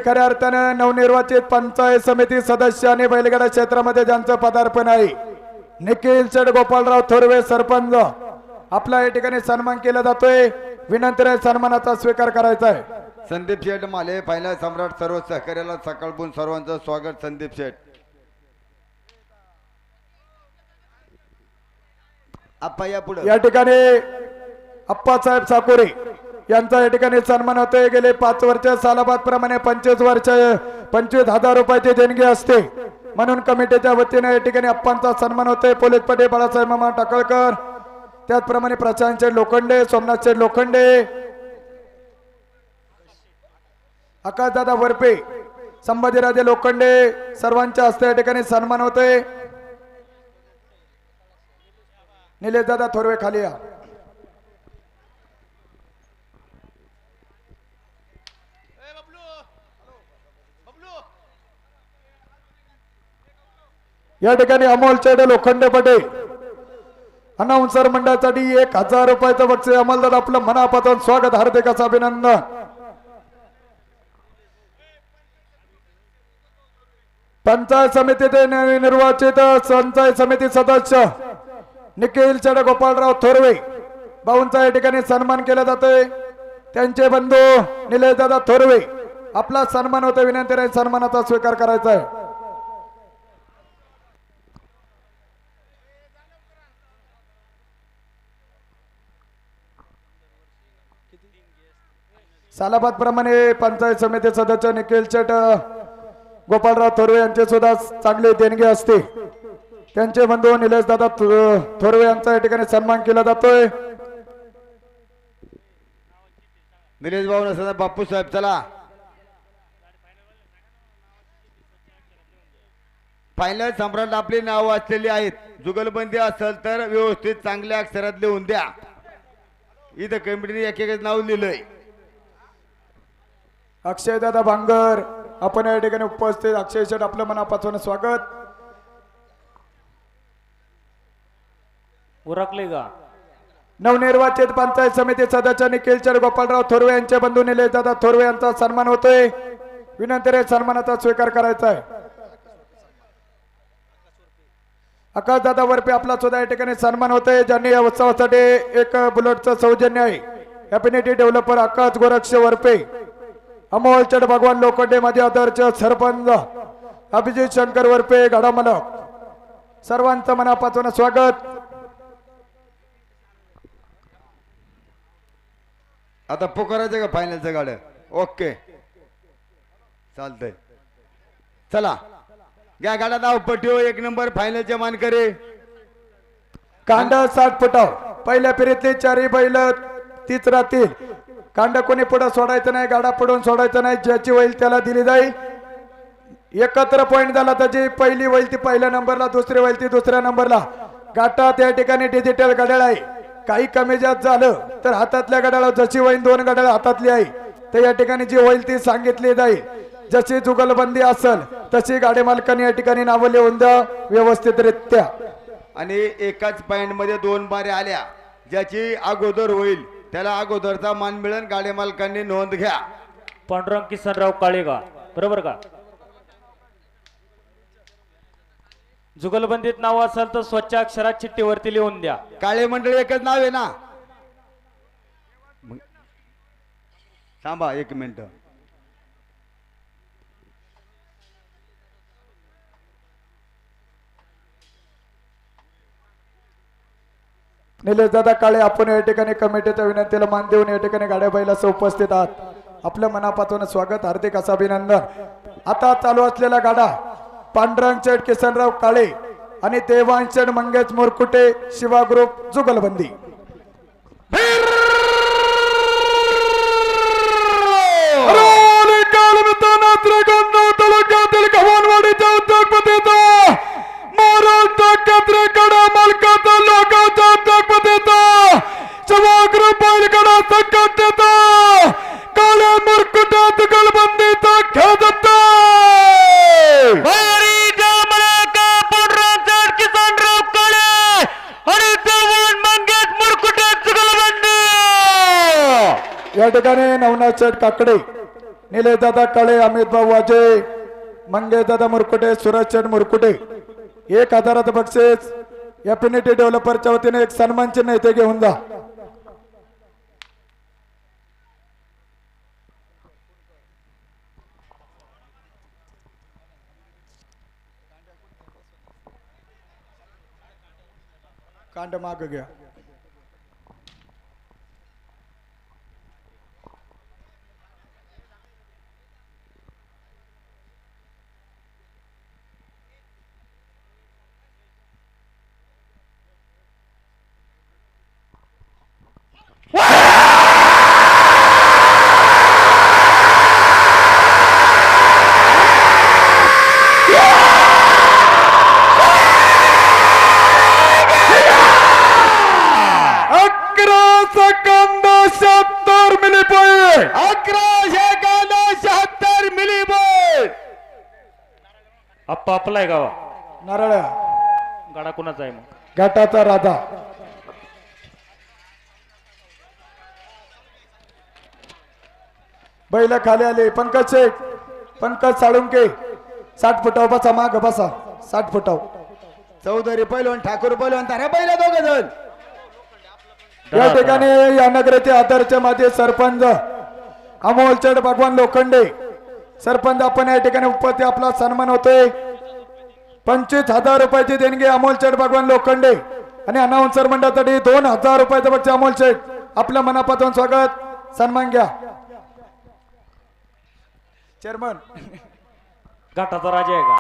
खऱ्या अर्थानं नवनिर्वाचित पंचायत समिती सदस्य आणि बैलगाडा क्षेत्रामध्ये ज्यांचं पदार्पण आहे निखिल शेठ गोपालराव थोरवे सरपंच आपला या ठिकाणी सन्मान केला जातोय। विनंती आहे सन्मानाचा स्वीकार करायचा आहे। संदीप शेठ माले फायनल सम्राट सर्व सहकार्याला सकाळपून सर्वांचं स्वागत। संदीप शेठ आप्पा या पुढे या ठिकाणी अप्पासाहेब साकोरे यांचा या ठिकाणी सन्मान होतोय। गेले 5 वर्ष सालाबाद प्रमाणे 25,000 रुपयाची देणगी असते म्हणून कमिटीच्या वतीने या ठिकाणी अप्पांचा सन्मान होतोय। पोलीस पटे बाळासाहेब मामा टाकळकर त्याचप्रमाणे प्रशांत शेठ लोखंडे सोमनाथ शेठ लोखंडे आकाशदादा वरपे संभाजीराजे लोखंडे सर्वांच्या हस्ते या ठिकाणी सन्मान होतोय। निलेश दादा थोरवे खाली या। या ठिकाणी अमोल चेडे लोखंडे पटे अनाउन्सर मंडळासाठी 1000 रुपयाचं बक्षीस अमोलदादा आपलं मनापासून स्वागत हार्दिक असं अभिनंदन। पंचायत समितीचे निर्वाचित पंचायत समिती सदस्य निखिल शेठ गोपालराव थोरवे भाऊंचा या ठिकाणी सन्मान केला जातोय। त्यांचे बंधू निलेश दादा थोरवे आपला सन्मान होतो। विनंती आहे सन्मानाचा स्वीकार करायचा आहे। सालाबाद प्रमाणे पंचायत समिती सदस्य निखिल शेठ गोपालराव थोरवे यांचे सुद्धा चांगली देणगी असते। त्यांचे बंधू निलेश दादा थोरवे यांचा या ठिकाणी सन्मान केला जातोय। निलेश भाऊ नसताना बापू साहेब चला फायनल सम्राट आपली नाव वाचलेली आहेत। जुगलबंदी असेल तर व्यवस्थित चांगल्या अक्षरात लिहून द्या। इथं कमिटीने एक नाव लिहिलंय। अक्षय दादा भांगर आपण या ठिकाणी उपस्थित अक्षय शेठ आपलं मनापासून स्वागत। उरकले का नवनिर्वाचित पंचायत समिती सदस्य निखिल शेठ गोपालराव थोरवे यांचे बंधू निलेश दादा थोरवे यांचा सन्मान होतोय। विनंती आहे सन्मानाचा स्वीकार करायचा आहे। आकाश दादा वरपे आपला सुद्धा या ठिकाणी सन्मान होतोय। ज्यांनी या उत्सवासाठी एक बुलेटचं सौजन्य आहे एफिनिटी डेव्हलपर आकाश गोरक्ष वरपे अमोल चढ भगवान लोखंडे माझे आदर्श सरपंच अभिजित शंकर वरपे गाडामलक सर्वांचं मनापासून स्वागत। आता पुकारायचं का फायनलचं गाड्या ओके चालतंय। चला घ्या गाड्या नाव पटिओ 1 नंबर फायनलचे मानकरी कांड 60 फुटाव पहिल्या फेरीतली 4 बैल तीच राहतील। कांड कोणी पुढे सोडायचं नाही गाडा पडून सोडायचं नाही। ज्याची होईल त्याला दिली जाईल। एकत्र पॉइंट झाला त्याची पहिली होईल ती पहिल्या नंबरला दुसरी होईल ती दुसऱ्या नंबरला। गाठात या ठिकाणी डिजिटल घड्याळ आहे। काही कमी जास्त झालं तर हातातल्या घड्याळ जशी होईल 2 घड्याळ हातातली आहे तर या ठिकाणी जी होईल ती सांगितली जाईल। जशी जुगलबंदी असेल तशी गाडी मालकांनी या ठिकाणी नावं लिहून द्या व्यवस्थितरित्या। आणि एकाच पॉइंट मध्ये 2 बाऱ्या आल्या ज्याची अगोदर होईल त्याला अगोदरचा मान मिळेल। गाडी मालकांनी नोंद घ्या। पांडुरंग किसनराव काळे का बरोबर का जुगलबंदीत नाव असेल तर स्वच्छ अक्षरात चिठ्ठीवरती लिहून द्या। काळे मंडळी एकच नाव आहे ना। थांबा 1 मिनिट निलेश दादा काळे आपण या ठिकाणी कमिटीच्या विनंतीला मान देऊन या ठिकाणी गाड्या बैलास उपस्थित आहात। आपलं मनापासून स्वागत हार्दिक असं अभिनंदन। आता चालू असलेला गाडा पांडुरंग शेठ किसनराव काळे आणि देवांश शेठ मंगेश मोरकुटे शिवा ग्रुप जुगलबंदी या ठिकाणी नवनाथ शेठ काकडे निलेश दादा काळे, अमित भाऊ वाजे, मंगेश दादा मुरकुटे, सूरजचंद मुरकुटे. 1000 बक्षीस. एफिनिटी डेव्हलपरच्या वतीने एक सन्मान चिन्ह इथे घेऊन जा. कांड माग घ्या. आप्पा आपला आहे गावा. नारळा गाडा कुणाचा आहे मग? घाटाचा राधा. बैल खाली आले. पंकज शेख, पंकज साळुंके 60 फुटाव बसा, माग बसा 60 फुटाव. चौधरी पैलवान, ठाकूर पैलवान, तारा बैल दोघ जण. या ठिकाणी या नगराचे आदरचे माझे सरपंच अमोल चढ भगवान लोखंडे सरपंच आपण या ठिकाणी उपस्थित. आपला सन्मान होतोय. 25,000 रुपयाची देणगी अमोल चढ भगवान लोखंडे आणि अनाउन्सर मंडळासाठी 2,000 रुपयाचं बक्षीस. अमोल शेठ आपल्या मनापासून स्वागत. सन्मान घ्या. चेअरमन घाटाचा राजा आहे का?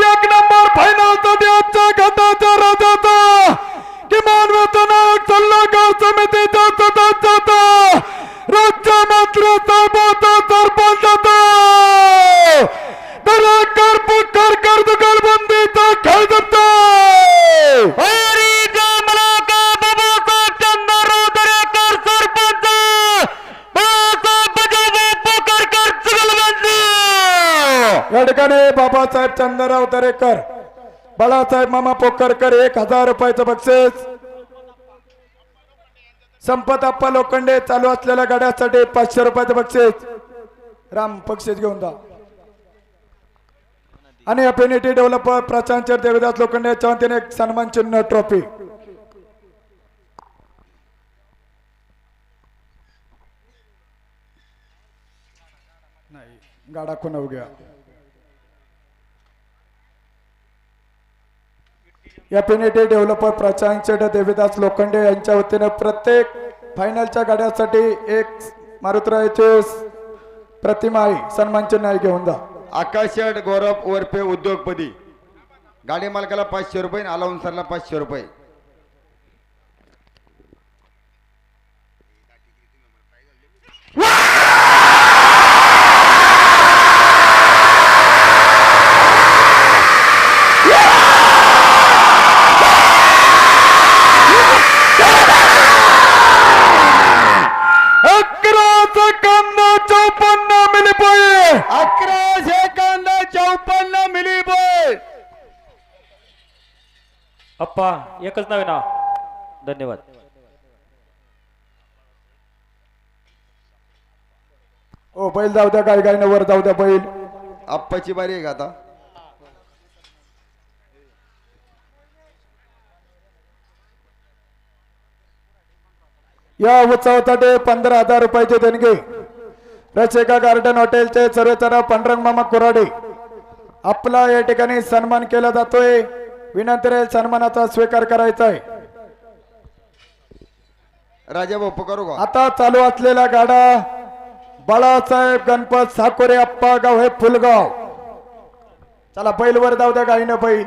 एक नंबर फायनलचा द्यायचा घाटाचा राजाचा किमान वेतनायक सल्लागार समितीचा सदस्याचा राज्य मंत्री साहेबाचा सरपंचाचा दरेकर पुकार कर दुकानबंदीचा खेळ जमतो. या ठिकाणी बाबासाहेब चंद्रराव दरेकर, बाळासाहेब मामा पोकरकर 1000 रुपयाचं बक्षीस. संपत आप्पा लोखंडे चालू असलेल्या गाड्यासाठी 500 रुपयाचं बक्षीस. राम बक्षीस घेऊन जा. आणि एफिनिटी डेव्हलपर प्रशांत देवदास लोखंडे याच्या वतीने एक सन्मान चिन्ह ट्रॉफी. नाही गाडा कोण उघ्या. एफिनिटी डेव्हलपर प्रशांत देवदास लोखंडे यांच्या वतीने प्रत्येक फायनलच्या गाड्यासाठी एक मारुतरायाची प्रतिमा आहे, सन्मान चिन्ह घेऊन जा. आकाश गौरव वरपे उद्योगपती. गाडी मालकाला 500 रुपये, अलाउन्सरला 500 रुपये. अप्पा एकच नवे नाव. धन्यवाद. ओ बैल जाऊ द्या, गाय गायनं वर जाऊ द्या बैल. आप्पाची बारी आहे का आता? या उत्सवासाठी 15,000 रुपयाचे देणगे रसिका गार्डन हॉटेलचे सर्वेसर्वा पांडुरंग मामा कोराडे आपला या ठिकाणी सन्मान केला जातोय. विनंती राहील सन्मानाचा स्वीकार करायचा आहे. राजा बापू करू का? आता चालू असलेला गाडा बाळासाहेब गणपत साकोरे अप्पा गाव हे फुलगाव. चला बैल वर जाऊ द्या, गाईनं बैल.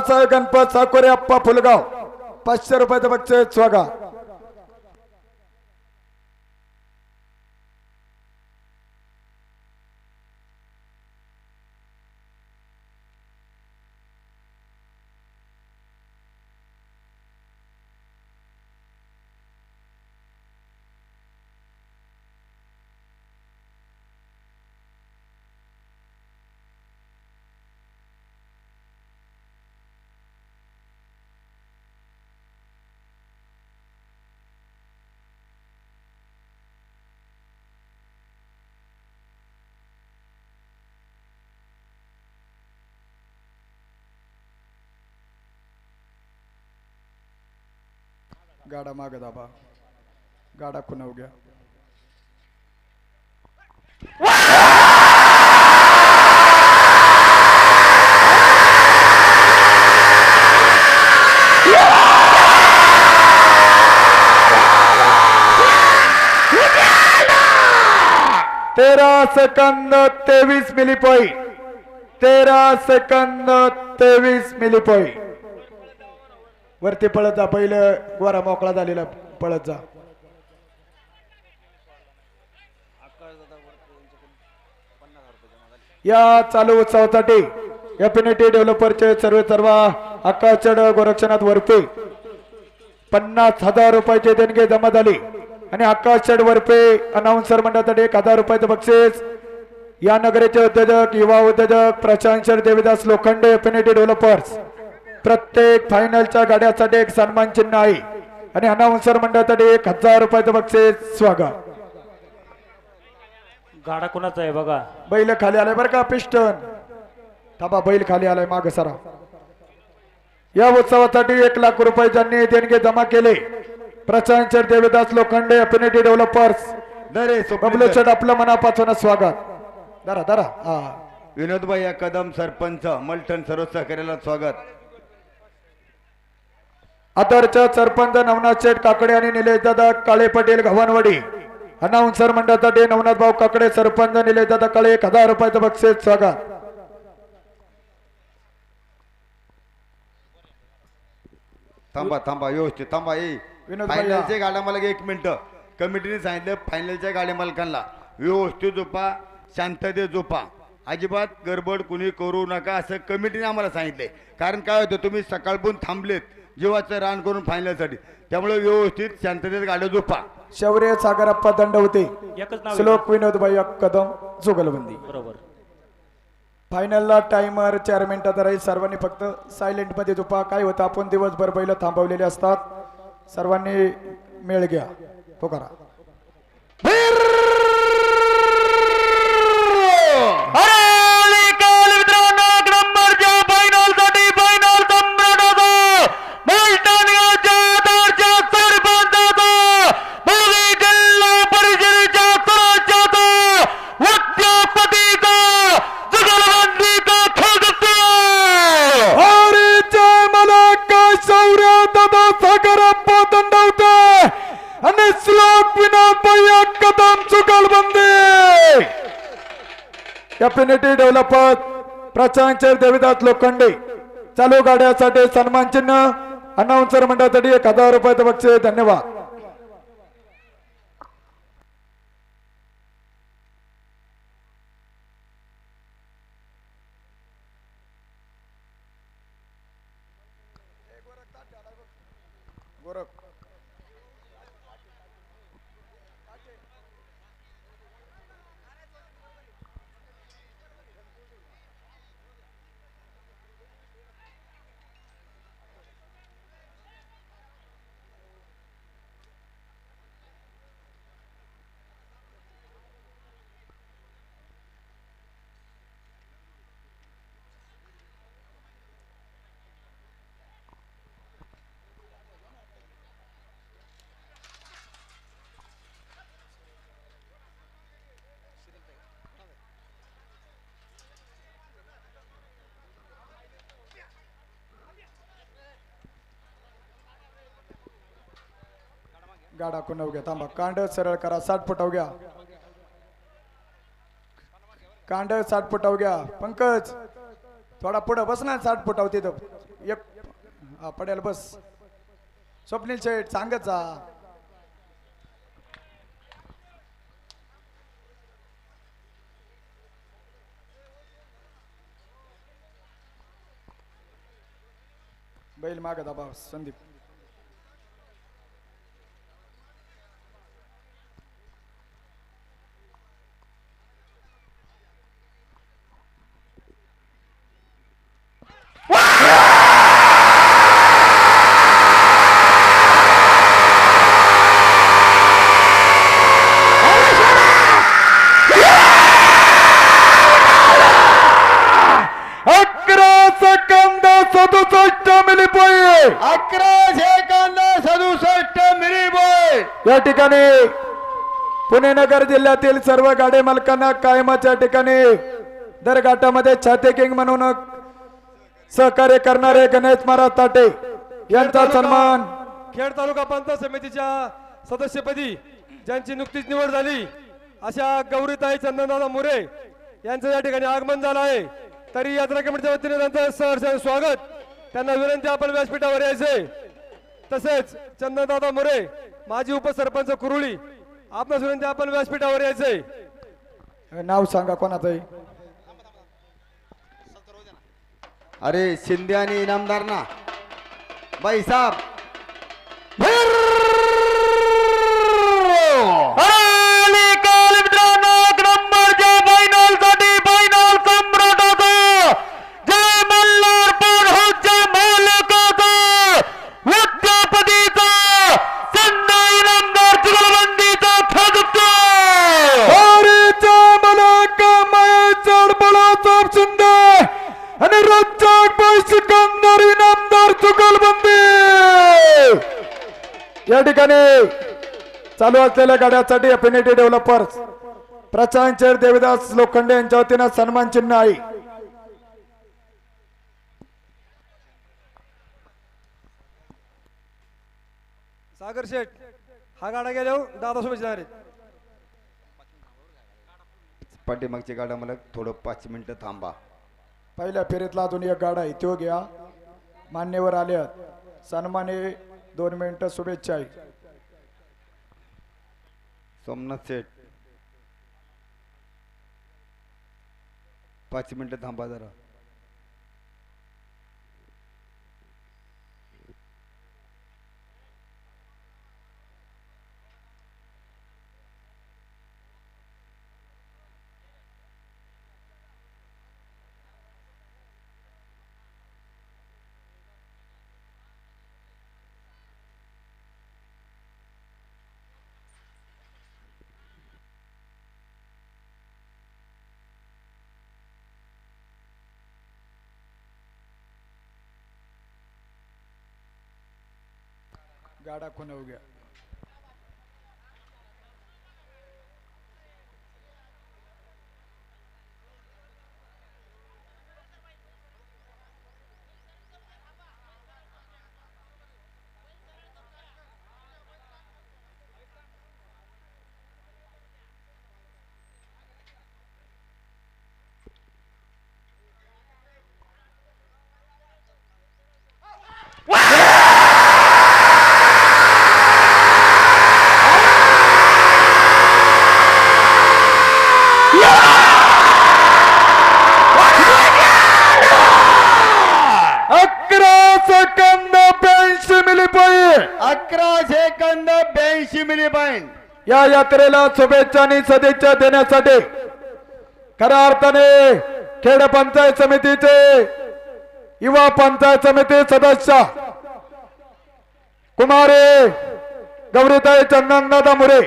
बाळासाहेब गणपत साकोरे अप्पा फुलगाव 500 रुपयाचं बक्षीस स्वागत. गाडा माग दाबा, गाडा खुनाव घ्या. तेरा second 23 milli point. 13 second 23 milli point. वरती पळत जा, पहिलं गोरा मोकळा झालेला पळत जा. या चालू उत्सवासाठी एफिनिटी डेव्हलपरचे सर्व आकाश गोरक्षनाथ वरपे 50,000 रुपयाचे देणगी जमा झाली आणि आकाश वरपे अनाउन्सर मंडळासाठी 1,000 रुपयाचं बक्षीस. या नगरीचे उद्योजक, युवा उद्योजक प्रशांत देवीदास लोखंडे एफिनिटी डेव्हलपर्स. प्रत्येक फायनलच्या गाड्यासाठी एक सन्मान चिन्ह आहे आणि अनाउन्सर मंडळासाठी 1,000 रुपयाचं बक्षीस स्वागत. गाडा कुणाचा आहे बघा. बैल खाली आलाय बरं का, पिस्टन थांबा, बैल खाली आलाय माग सरा. या उत्सवासाठी 1,00,000 रुपये ज्यांनी देणगे जमा केले प्रशांत देवीदास लोखंडे एफिनिटी डेव्हलपर्स. बबलू शेट आपलं मनापासून स्वागत. धरा धरा. हा विनोदभाई कदम सरपंच मलठण सर्व सहकार्याला स्वागत. आदर्श सरपंच नवनाथ शेठ काकडे आणि निलेश दादा काळे पटेल गव्हाणवाडी. अनाउन्सर मंडळासाठी नवनाथ भाऊ काकडे, सरपंच निलेश दादा काळे 1,000 रुपयाचं बक्षीस स्वागत. थांबा व्यवस्थित थांबा. विनोद भैया. फायनलच्या गाड्या मला 1 मिनिट कमिटीने सांगितलं, फायनलच्या गाड्या मालकांना व्यवस्थित झोपा, शांततेत झोपा, अजिबात गडबड कुणी करू नका असं कमिटीने आम्हाला सांगितलंय. कारण काय होतं, तुम्ही सकाळपून थांबलेत जीवाचं रान करून फायनलसाठी, त्यामुळे व्यवस्थित शांततेत गाड्या झोपा. शौर्य सागरप्पा दंड होते. एकच नाव आहे. श्लोक विनोद भाई कदम जुगलबंदी. बरोबर. फायनलला टाइमर 4 मिनिटात राहील. सर्वांनी फक्त सायलेंट मध्ये झोपा. काय होतं, आपण दिवसभर बैल थांबवलेले असतात. सर्वांनी मेळ घ्या. तो करा. एफिनिटी डेव्हलपर प्रशांत देवीदास लोखंडे चालू गाड्यासाठी सन्मान चिन्ह. अनाउन्सर मंडळासाठी 1,000 रुपयाचं बक्षीस. धन्यवाद. गाडा कुणव घ्या. थांबा, कांड सरळ करा. 60 फुटाव घ्या. कांड 60 फुटाव घ्या. पंकज थोडा पुढे बस ना. 60 फुटाव तिथं एक हा पडेल बस. स्वप्नील शेठ सांगत जा. बैल मागत आबा संदीप. या ठिकाणी पुणे नगर जिल्ह्यातील सर्व गाडे मालकांना कायमाच्या ठिकाणी दर घाटामध्ये छाते किंग म्हणून सहकार्य करणारे गणेश महाराज ताटे यांचा सन्मान. खेड तालुका पंचायत समितीच्या सदस्यपदी ज्यांची नुकतीच निवड झाली अशा गौरीताई चंदनदादा मोरे यांचं या ठिकाणी आगमन झालं आहे. तरी यात्रा कमिटीच्या वतीने त्यांचं सहर्ष स्वागत. त्यांना विनंती आपण व्यासपीठावर यायचे. तसेच चंदनदादा मोरे माजी उपसरपंच कुरुळी आपणास विनंती आपण व्यासपीठावर यायचे. नाव सांगा कोणाचंही. अरे शिंदे आणि इनामदार ना बाई साहेब. या ठिकाणी चालू असलेल्या गाड्यासाठी अफिनिटी डेव्हलपर्स प्रशांत देविदास लोखंडे यांच्या वतीनं सन्मान चिन्ह आहे. सागर शेठ हा गाडा गेल्यावर दादा सोबत जाणार आहेत. पाठीमागची गाड्या मला थोडं 5 मिनिटं थांबा. पहिल्या फेरीतला अजून एक गाडा आहे तो घ्या. मान्यवर आले सन्माने 2 मिनिटं शुभेच्छा आहे. सोमनाथ सेठ 5 मिनिटं थांबा जरा. गाडा कोण हो गया. या यात्रेला शुभेच्छा आणि सदिच्छा देण्यासाठी खऱ्या अर्थाने खेड पंचायत समितीचे युवा पंचायत समिती सदस्य कुमारे गौरीताई चंदनदादा मुरे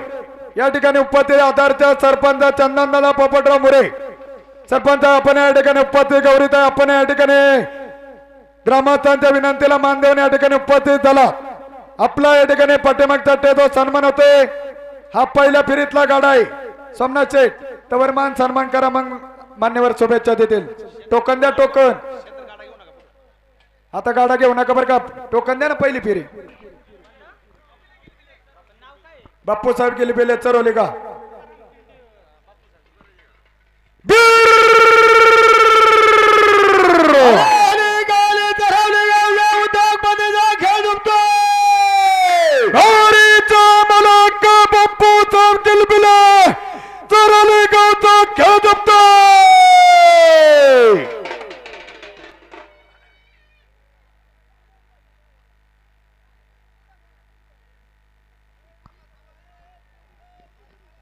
या ठिकाणी उपस्थित आधारच्या सरपंच चंदनदादा पोपटराव मुरे सरपंच आपण या ठिकाणी उपस्थित गौरीताई आपण या ठिकाणी ग्रामस्थांच्या विनंतीला मान देऊन या ठिकाणी उपस्थित झाला. आपला या ठिकाणी पाठीमागचा टेतो सन्मान होतोय. हा पहिल्या फेरीतला गाडा आहे. सोमनाथ शेठ तवर मान सन्मान करा मग मान्यवर शुभेच्छा देतील. टोकन द्या टोकन. आता गाडा घेऊ नका बरं का. टोकन द्या ना पहिली फेरी. बाप्पू साहेब गेली बेले चरवली का.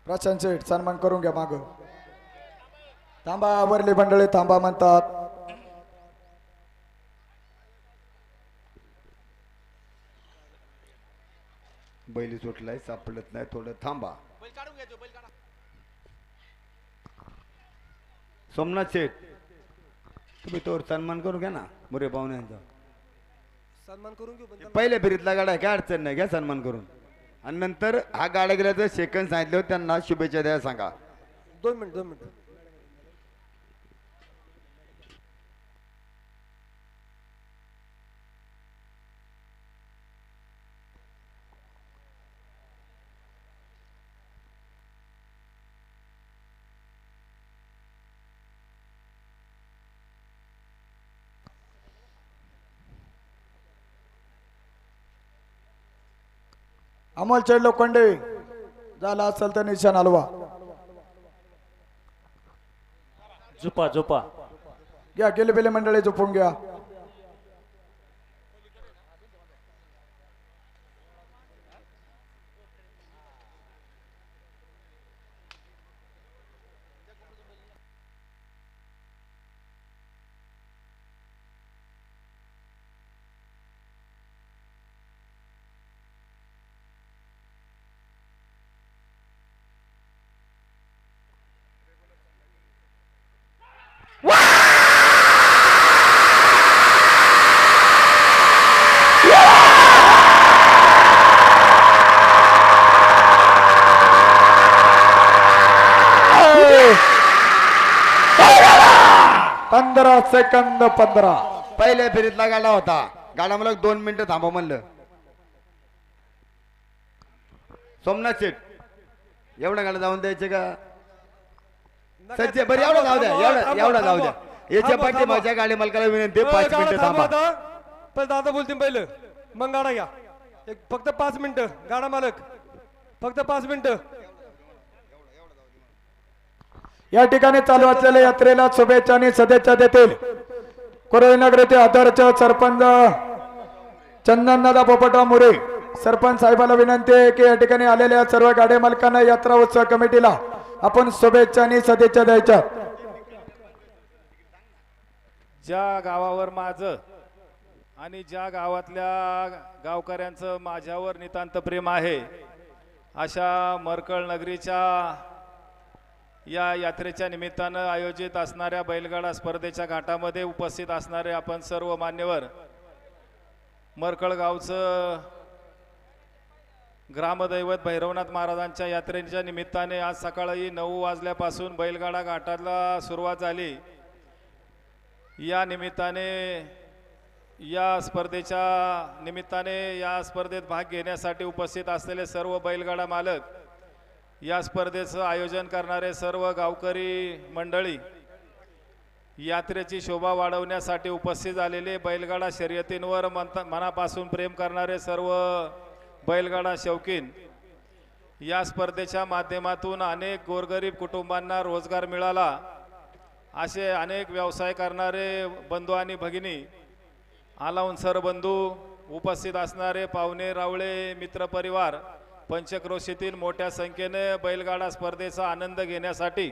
प्रशांत शेठ सन्मान करून घ्या माग. थांबा वरली मंडळी थांबा म्हणतात. बैल सुटलाय सापडत नाही थोडं थांबा. सोमनाथ शेठ तुम्ही तोवर सन्मान करून घ्या ना मोरे पाहुण्यांचा. सन्मान करून घेऊ पण पहिल्या फेरीतला गाडा काय अडचण नाही घ्या सन्मान करून. आणि नंतर हा गाडा गेला तर सेकंद सांगितले होते त्यांना शुभेच्छा द्या सांगा. 2 मिनिट. अमोल चेड लोखंडे झाला असेल तर निशाण हलवा. झुपा झुपा. घ्या गेले बेले मंडळी झोपून घ्या. पंधरा सेकंद 15. पहिल्या फेरीतला गाडा होता. गाडा मला 2 मिनिटं थांबा म्हणलं. सोमनाथ शेठ एवढा गाडा जाऊन द्यायचे का सज्ज बरं एवढा जाऊ द्या एवढा जाऊ द्या. याच्या पाठी माझ्या गाडी मालकाला विनंती 5 मिनिटं थांबा. पण दादा बोलतील पहिलं मग गाडा घ्या. फक्त 5 मिनिटं गाडा मालक फक्त 5 मिनिटं. या ठिकाणी चालू असलेल्या यात्रेला शुभेच्छा आणि सदिच्छा देतील कोरोनगर येथे आदरचे सरपंच चंदनदादा पोपटराव मोरे. सरपंच साहेबाला विनंती आहे की या ठिकाणी आलेल्या सर्व गाडी मालकांना यात्रा उत्सव कमिटीला आपण शुभेच्छा आणि सदिच्छा द्यायच्या. ज्या गावावर माझं आणि ज्या गावातल्या गावकऱ्यांचं माझ्यावर नितांत प्रेम आहे अशा मरकळ नगरीच्या या यात्रेच्या निमित्तानं आयोजित असणाऱ्या बैलगाडा स्पर्धेच्या घाटामध्ये उपस्थित असणारे आपण सर्व मान्यवर, मरकळ गावचं ग्रामदैवत भैरवनाथ महाराजांच्या यात्रेच्या निमित्ताने आज सकाळी 9 वाजल्यापासून बैलगाडा घाटाला सुरुवात झाली. या निमित्ताने या स्पर्धेत भाग घेण्यासाठी उपस्थित असलेले सर्व बैलगाडा मालक, या स्पर्धेचं आयोजन करणारे सर्व गावकरी मंडळी, यात्रेची शोभा वाढवण्यासाठी उपस्थित झालेले बैलगाडा शर्यतींवर मनापासून प्रेम करणारे सर्व बैलगाडा शौकीन, या स्पर्धेच्या माध्यमातून अनेक गोरगरीब कुटुंबांना रोजगार मिळाला असे अनेक व्यवसाय करणारे बंधू आणि भगिनी, आलाउन्सर बंधू, उपस्थित असणारे पाहुणे रावळे, मित्रपरिवार, पंचक्रोशीतील मोठ्या संख्येने बैलगाडा स्पर्धेचा आनंद घेण्यासाठी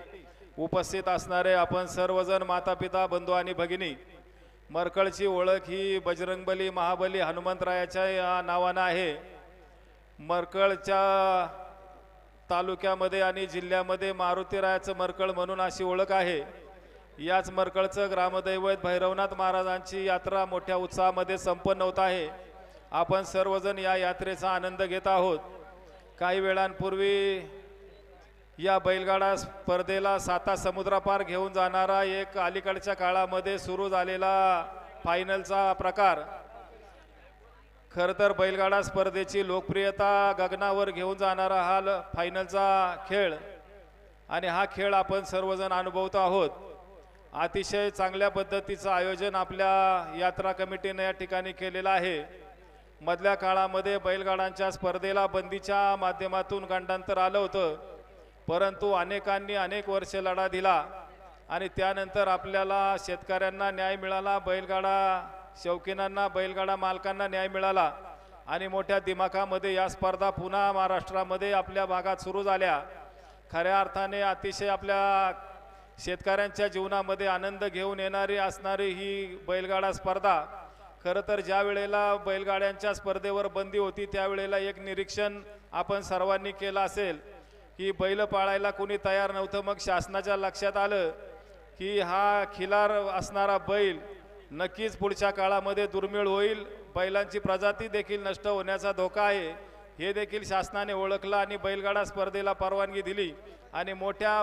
उपस्थित असणारे आपण सर्वजण मातापिता, बंधू आणि भगिनी. मरकळची ओळख ही बजरंगबली, महाबली, हनुमंतरायाच्या या नावानं आहे. मरकळच्या तालुक्यामध्ये आणि जिल्ह्यामध्ये मारुतीरायाचं मरकळ म्हणून अशी ओळख आहे. याच मरकळचं ग्रामदैवत भैरवनाथ महाराजांची यात्रा मोठ्या उत्साहामध्ये संपन्न होत आहे. आपण सर्वजण या यात्रेचा आनंद घेत आहोत. काही वेळांपूर्वी या बैलगाडा स्पर्धेला साता समुद्रापार घेऊन जाणारा एक अलीकडच्या काळामध्ये सुरू झालेला फायनलचा प्रकार, खरं तर बैलगाडा स्पर्धेची लोकप्रियता गगनावर घेऊन जाणारा हा फायनलचा खेळ, आणि हा खेळ आपण सर्वजण अनुभवत आहोत. अतिशय चांगल्या पद्धतीचं आयोजन आपल्या यात्रा कमिटीने या ठिकाणी केलेलं आहे. मधल्या काळामध्ये बैलगाडांच्या स्पर्धेला बंदीच्या माध्यमातून गंडांतर आलं होतं, परंतु अनेकांनी अनेक वर्ष लढा दिला आणि त्यानंतर आपल्याला शेतकऱ्यांना न्याय मिळाला, बैलगाडा शौकीनांना, बैलगाडा मालकांना न्याय मिळाला आणि मोठ्या दिमाखामध्ये या स्पर्धा पुन्हा महाराष्ट्रामध्ये आपल्या भागात सुरू झाल्या. खऱ्या अर्थाने अतिशय आपल्या शेतकऱ्यांच्या जीवनामध्ये आनंद घेऊन येणारी असणारी ही बैलगाडा स्पर्धा. खरं तर ज्या वेळेला बैलगाड्यांच्या स्पर्धेवर बंदी होती त्यावेळेला एक निरीक्षण आपण सर्वांनी केलं असेल की बैल पाळायला कोणी तयार नव्हतं. मग शासनाच्या लक्षात आलं की हा खिलार असणारा बैल नक्कीच पुढच्या काळामध्ये दुर्मिळ होईल, बैलांची प्रजाती देखील नष्ट होण्याचा धोका आहे हे देखील शासनाने ओळखलं आणि बैलगाडा स्पर्धेला परवानगी दिली. आणि मोठ्या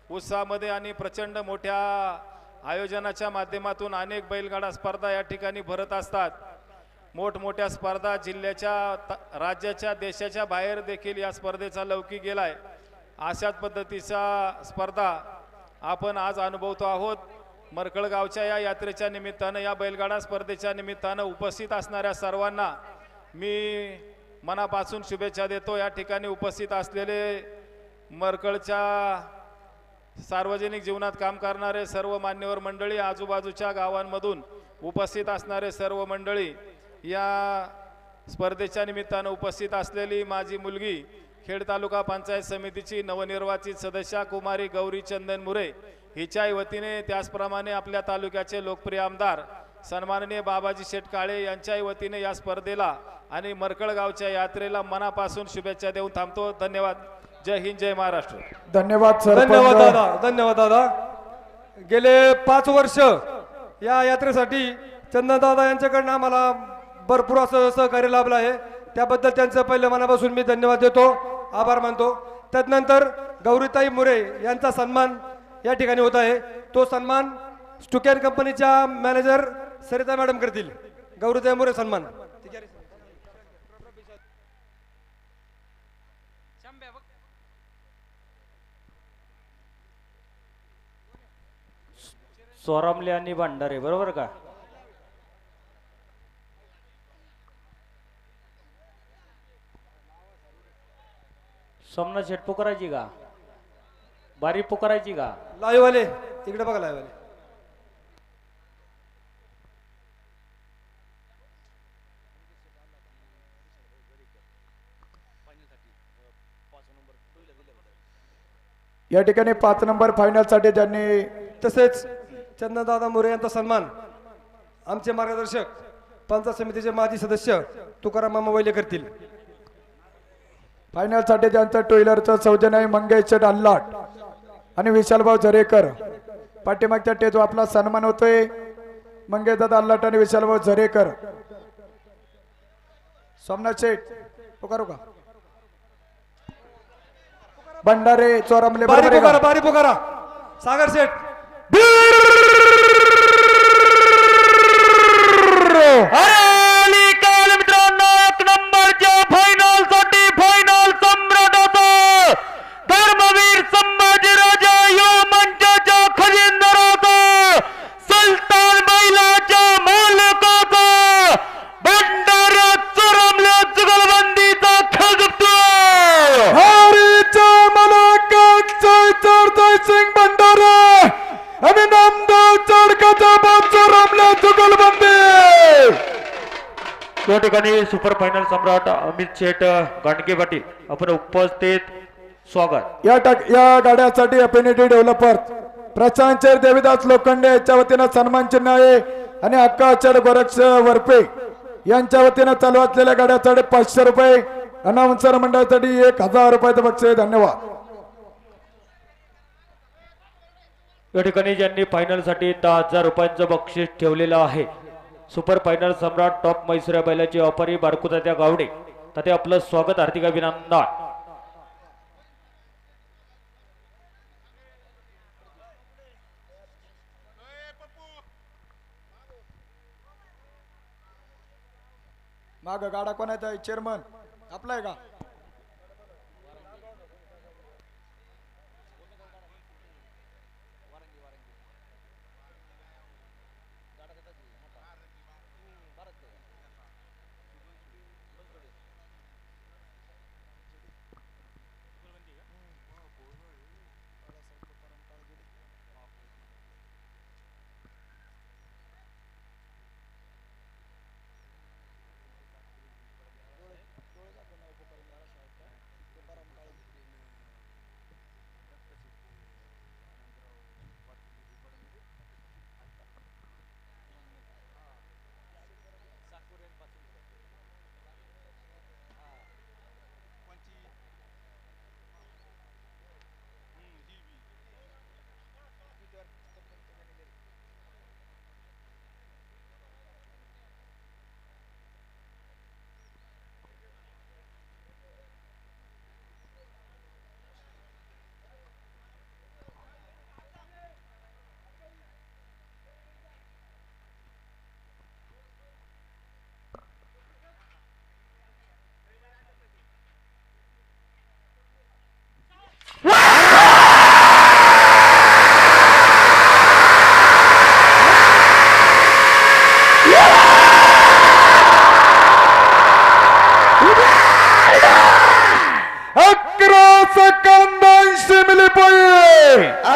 उत्साहामध्ये आणि प्रचंड मोठ्या आयोजनाच्या माध्यमातून अनेक बैलगाडा स्पर्धा या ठिकाणी भरत असतात. मोठमोठ्या स्पर्धा जिल्ह्याच्या, राज्याच्या, देशाच्या बाहेर देखील या स्पर्धेचा लौकिक गेलाय. अशाच पद्धतीचा स्पर्धा आपण आज अनुभवतो आहोत. मरकळगावच्या या यात्रेच्या निमित्तानं, या बैलगाडा स्पर्धेच्या निमित्तानं उपस्थित असणाऱ्या सर्वांना मी मनापासून शुभेच्छा देतो. या ठिकाणी उपस्थित असलेले मरकळच्या सार्वजनिक जीवनात काम करणारे सर्व मान्यवर मंडळी, आजूबाजूच्या गावांमधून उपस्थित असणारे सर्व मंडळी, या स्पर्धेच्या निमित्तानं उपस्थित असलेली माझी मुलगी, खेड तालुका पंचायत समितीची नवनिर्वाचित सदस्या कुमारी गौरी चंदन मुरे हिच्याही वतीने, त्याचप्रमाणे आपल्या तालुक्याचे लोकप्रिय आमदार सन्माननीय बाबाजी शेठ काळे यांच्याही वतीने या स्पर्धेला आणि मरकळगावच्या यात्रेला मनापासून शुभेच्छा देऊन थांबतो. धन्यवाद. जय हिंद, जय महाराष्ट्र. धन्यवाद धन्यवाद सरपंच. दादा, धन्यवाद दादा. गेले 5 वर्ष या यात्रेसाठी चंदनदादा यांच्याकडनं आम्हाला भरपूर असं सहकार्य लाभलं आहे. त्याबद्दल त्यांचं पहिलं मनापासून मी धन्यवाद देतो, आभार मानतो. त्यानंतर गौरीताई मुरे यांचा सन्मान या ठिकाणी होत आहे. तो सन्मान स्टुकॅन कंपनीच्या मॅनेजर सरिता मॅडम करतील. गौरीताई मुरे सन्मान. सोरामले आणि भंडारे, बरोबर का? सोमनाथ शेट पुकारायची का? बारी पुकारायची का? लाईव्ह वाले इकडे बघा, लाईव्ह वाले. या ठिकाणी 5 नंबर फायनल साठी ज्यांनी, तसेच चंदनदादा मोरे यांचा सन्मान आमचे मार्गदर्शक पंचायत समितीचे माजी सदस्य तुकाराम मामा वैले करतील. फायनल साठी ज्यांचं टू व्हीलरचं सौजन्य आहे मंगेश अल्लाट आणि विशालभाऊ झरेकर. पाठीमागच्या टेजवर आपला सन्मान होतोय मंगेश दादा अल्लाट आणि विशालभाऊ झरेकर. सोमनाथ शेठ पुकारू का? भंडारे चोरामले, बारी बरोबर आहे पुकारा, का? बारी पुकारा. सागर शेठ. मित्रांनो, 1 नंबरच्या फायनल साठी फायनल सम्राटाचा, धर्मवीर संभाजीराजा यो मंचाच्या खजिनदाराचा, सुलतान बैलाच्या मालकाचा, भंडारा चोरमल्या जुगलबंदीचा खेळ जिंकतोय. हरीचा मलाकात जय सिंग भंडारा आणि नामदेव चडकाचा बादशाह चोरामले जुगलबंदी. या ठिकाणी सुपर फायनल सम्राट अमित शेठ गांडगे पाटील आपण उपस्थित, स्वागत. या गाड्यासाठी अफिनिटी डेव्हलपर प्रशांत चेर देविदास लोखंडे यांच्या वतीनं सन्मान चिन्ह आहे आणि अक्का चढ गोरक्ष वरपे यांच्या वतीनं चालू असलेल्या गाड्यासाठी 500 रुपये, अनाउन्सर मंडळासाठी 1000 रुपयाचं बक्षीस. धन्यवाद. या ठिकाणी ज्यांनी फायनल साठी 10,000 रुपयांचं बक्षीस ठेवलेलं आहे, सुपर फायनल सम्राट टॉप मैसुऱ्या बैलाची व्यापारी बारकू तात्या गावडे, तात्या आपलं स्वागत, हार्दिक अभिनंदन. माग गाडा कोणाचा आहे? चेअरमन आपला आहे का?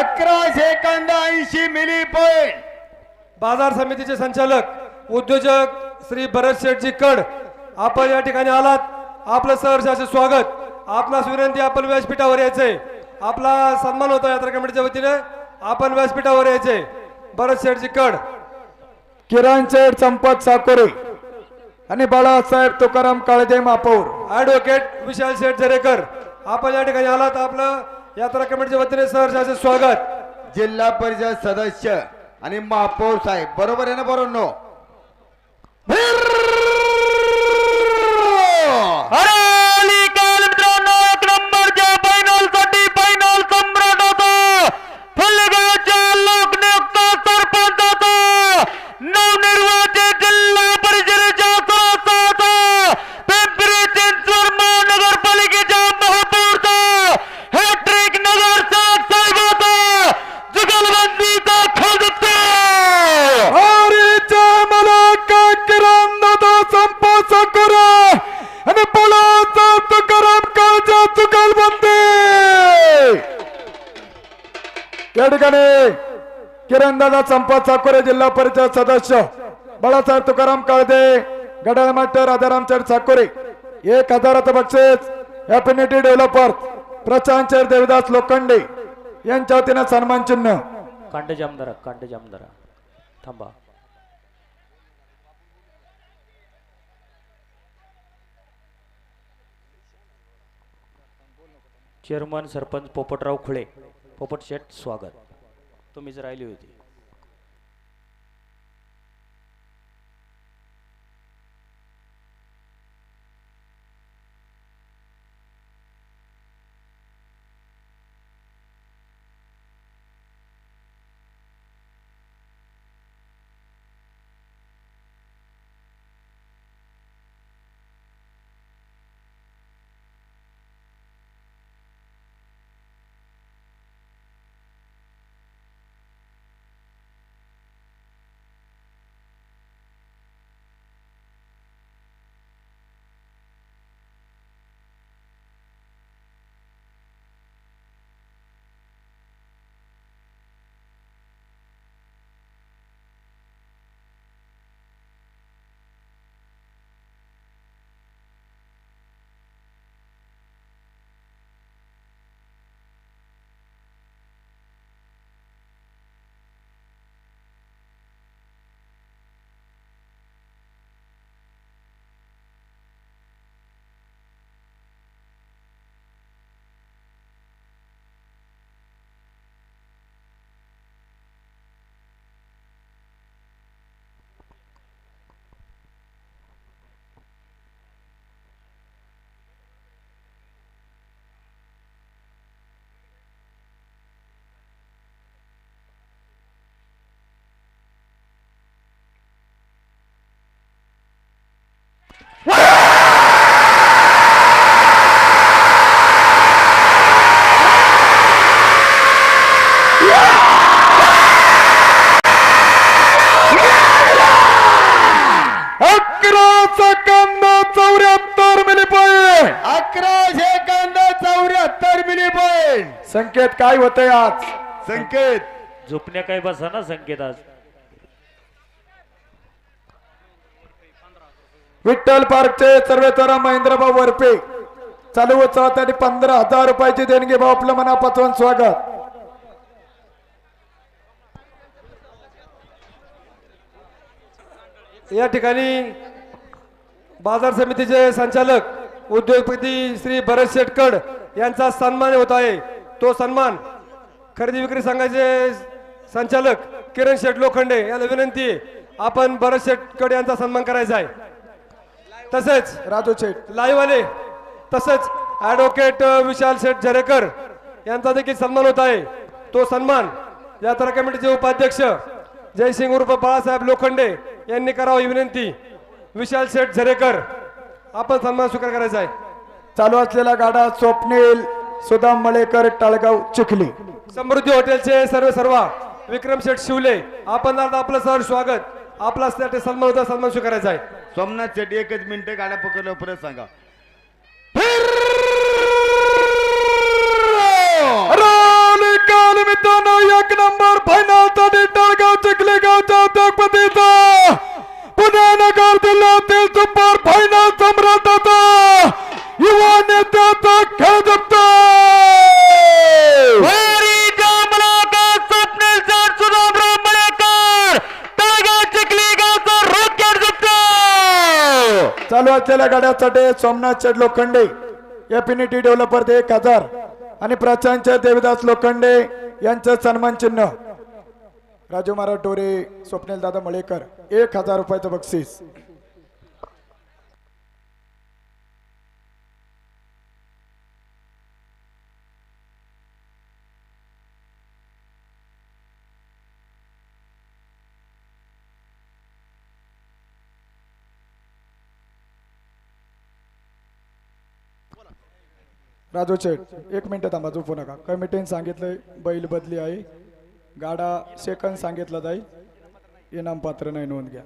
11 सेकंद 80 मिली पॉइंट. बाजार समितीचे संचालक उद्योजक श्री भरत शेठजी कड, आपण या ठिकाणी आलात, आपलं सहर्ष असे स्वागत. आपणास विनंती, आपण व्यासपीठावर यायचे. आपला सन्मान होता यात्रा कमिटीच्या वतीने, आपण व्यासपीठावर यायचे. भरत शेठजी कड, किरण शेठ संपत साकोरे आणि बाळासाहेब तुकाराम काळजे महापौर. ऍडव्होकेट विशाल शेठ झरेकर, आपण या ठिकाणी आलात, आपलं यात्रा कमिटीच्या वतीने सहर्ष असे स्वागत. जिल्हा परिषद सदस्य आणि महापौर साहेब, बरोबर आहे ना? बरोबर. या ठिकाणी किरणदादा संपत साकोरे, जिल्हा परिषद सदस्य बाळासाहेब तुकाराम काळजे, गडाळ मास्टर राजाराम चंद साकोरे, 1000चं बक्षीस हॅपिनिटी डेव्हलपर प्रशांत देवदास लोखंडे यांच्या वतीने सन्मान चिन्ह. कांडे जामदारा थांबा. चेअरमन सरपंच पोपटराव खुळे, पोपट शेठ स्वागत. तुम्हीच राहिली होती. संकेत काय होतंय आज? संकेत झोपण्या काय बसा ना संकेत आज. विठ्ठल पार्कचे सर्वेश्वरा महेंद्रभाऊ वरपे चालू उत्सवासाठी 15,000 रुपयाची देणगी भाऊ, आपलं मनापासून स्वागत. या ठिकाणी बाजार समितीचे संचालक उद्योगपती श्री भरत शेटकड यांचा सन्मान होत आहे. तो सन्मान खरेदी विक्री संघाचे संचालक किरण शेठ लोखंडे यांना विनंती आहे, आपण भरत शेटकड यांचा सन्मान करायचा आहे. तसेच राजू शेठ लाईव्ह आले, तसेच ऍडव्होकेट विशाल शेठ झरेकर यांचा देखील सन्मान होत आहे. तो सन्मान यात्रा कमिटीचे उपाध्यक्ष जयसिंग उर्फ बाळासाहेब लोखंडे यांनी करावा ही विनंती. विशाल शेठ झरेकर, आपण सन्मान स्वीकार करायचा आहे. चालू असलेला गाडा स्वप्नील सुदाम मळेकर, टाळगाव, चिखली. समृद्धी हॉटेलचे सर्व विक्रम शेठ शिवले, आपण आता आपलं सर स्वागत. आपला सन्मान होता, सन्मान स्वीकारायचा आहे. सोमनाथ शेट्टी 1 मिनिट गाड्या पकडलं, परत सांगा. मित्रांनो संभाजीनगर जिल्ह्यातील सुपर फायनल सम्राटाचा युवा नेत्याचा खेळ जगतो. चालू असलेल्या गाड्यासाठी सोमनाथ शेठ लोखंडे एफिनिटी डेव्हलपर 1000 आणि प्रशांत देवदास लोखंडे यांचं सन्मान चिन्ह. राजू महाराज टोरे स्वप्नील दादा मळेकर 1000 रुपयाचं बक्षीस. राजू शेठ 1 मिनिट थांबा, झोपू नका. कमिटीने सांगितलंय बैल बदली आहे, गाडा सेकंद सांगितलं जाईल, इनाम पात्र नाही, नोंद घ्या.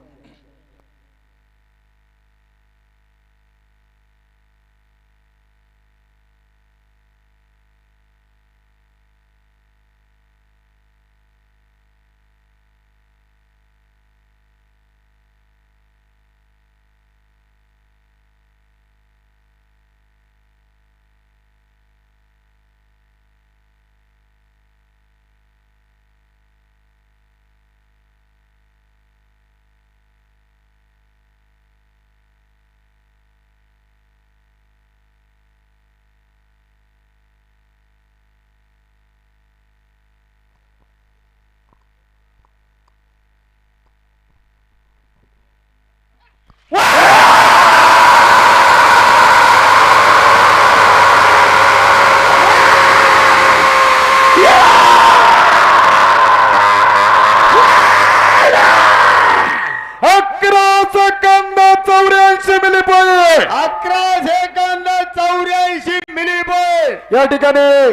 या ठिकाणी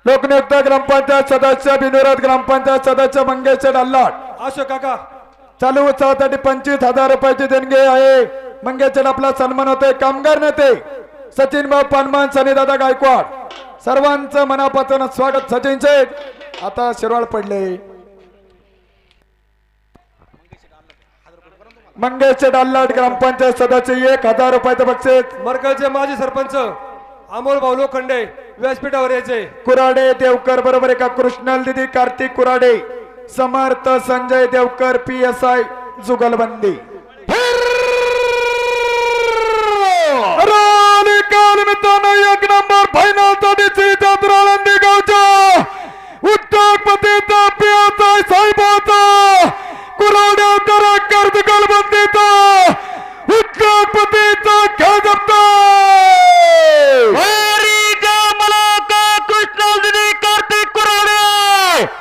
लोकनियुक्त ग्रामपंचायत सदस्य बिनोरात ग्रामपंचायत सदस्य मंगेश अल्लाट अशोक काका चालू उत्सवासाठी 25,000 रुपयाची देणगी आहे. मंगेश आपला सन्मान होतोय. कामगार नेते सचिन भाऊ पानमान, सनीदादा गायकवाड सर्वांचं मनापासून स्वागत. सचिन शेठ आता शिरवाळ पडले. मंगेश अल्लाट ग्रामपंचायत सदस्य 1000 रुपयाचं बक्षीस. मरकलचे माजी सरपंच अमोल भाऊ लोखंडे व्यासपीठावर यायचे. कुराडे देवकर बरोबर एका कृष्णल दिदी कार्तिक कुराडे समर्थ संजय देवकर PSI जुगलबंदी. मित्रांनो 1 नंबर फायनल साठी आळंदी गावच्या उद्योगपतीचा PSI साहेबाचा कुराड्याचा कर्ज जुगलबंदीचा उद्योगपतीचा खेळ जमतो.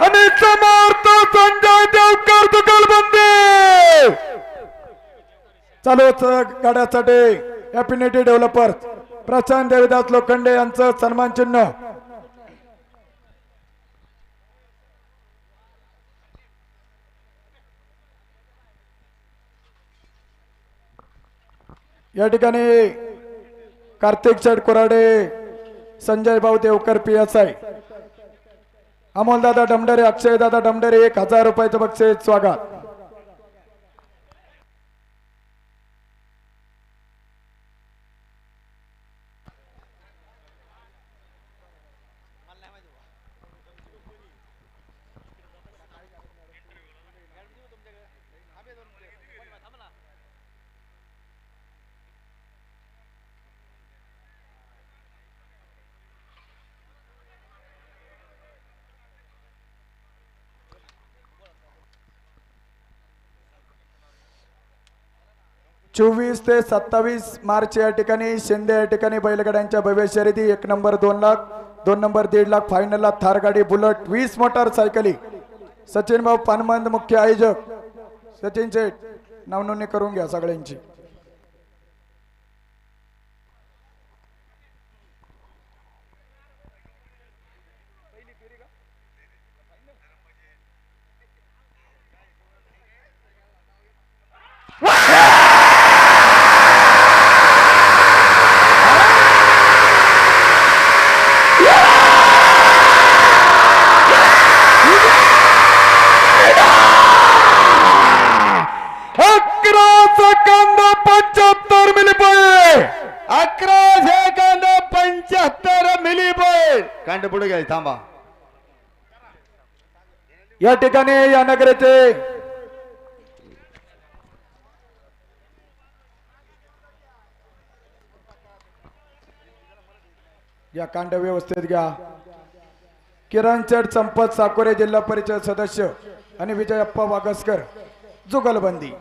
आणि समर्थ संजय देवकर जुगलबंदी. चालूच गाड्यासाठी एफिनिटी डेव्हलपर प्रशांत देवदास लोखंडे यांचं सन्मान चिन्ह. या ठिकाणी कार्तिक शेठ कुराडे संजय भाऊ देवकर PSI अमोलदादा डमडरे अक्षयदादा डमडरे 1000 रुपयाचं बक्षीस. स्वागत. चोवीस ते 27 मार्च या ठिकाणी शिंदे या ठिकाणी बैलगाड्यांच्या भव्य शर्यती 1 नंबर 2 लाख, 2 नंबर 1.5 लाख, फायनलला थार गाडी, बुलेट, 20 मोटरसायकली. सचिन भाऊ पानमंद मुख्य आयोजक. सचिन शेठ नावनोंदणी करून घ्या सगळ्यांची. गाडी पुढे घ्यायची थांबा. या ठिकाणी या नगराचे या कांड व्यवस्थेत घ्या. किरण चढ संपत साकोरे जिल्हा परिषद सदस्य आणि विजयप्पा वागसकर जुगलबंदी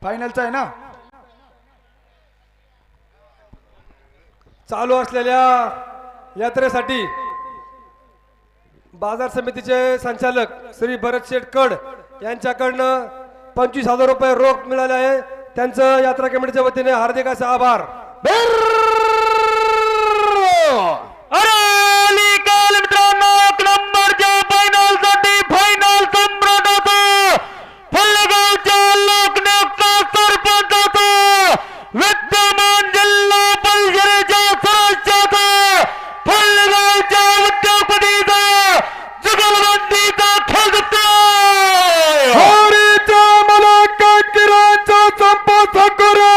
फायनलचा आहे ना. चालू असलेल्या यात्रेसाठी बाजार समितीचे संचालक श्री भरत शेठ कड यांच्याकडनं 25,000 रुपये रोख मिळाले आहे. त्यांचं यात्रा कमिटीच्या वतीने हार्दिक असे आभार. मित्रांनो, एक नंबरच्या फायनल साठी फायनल सम्राटाचा फलगावच्या लोकनियुक्त सरपंचाचा विद्यमान जिल्हा परिषदेच्या सदस्याचा फलगावच्या उद्योगपतीचा जुगलबंदीचा खेळ हरीचा मला किरणचा संपत साकोरे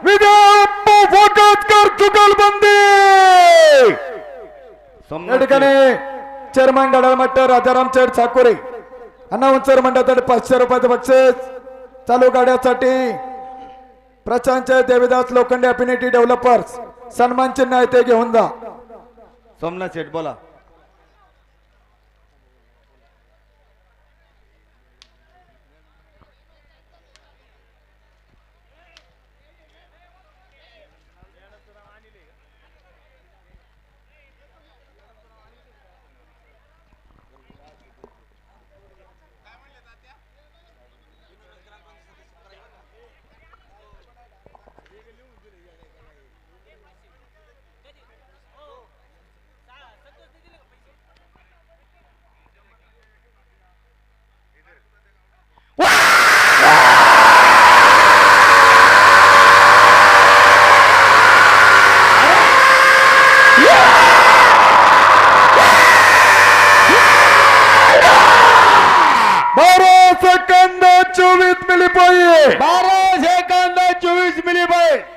विजयप्पा वागसकर जुगलबंदी. या ठिकाणी चेअरमन गडाळ मट्ट राजाराम चेड साकोरे अनाउन्सर मंडळातर्फे 500 रुपयाचं बक्षीस. चालू गाड्यासाठी प्रशांत देवीदास लोखंडे अफिनिटी डेव्हलपर्स सन्मान चिन्ह आहे ते घेऊन जा. सोमनाथ शेठ बोला.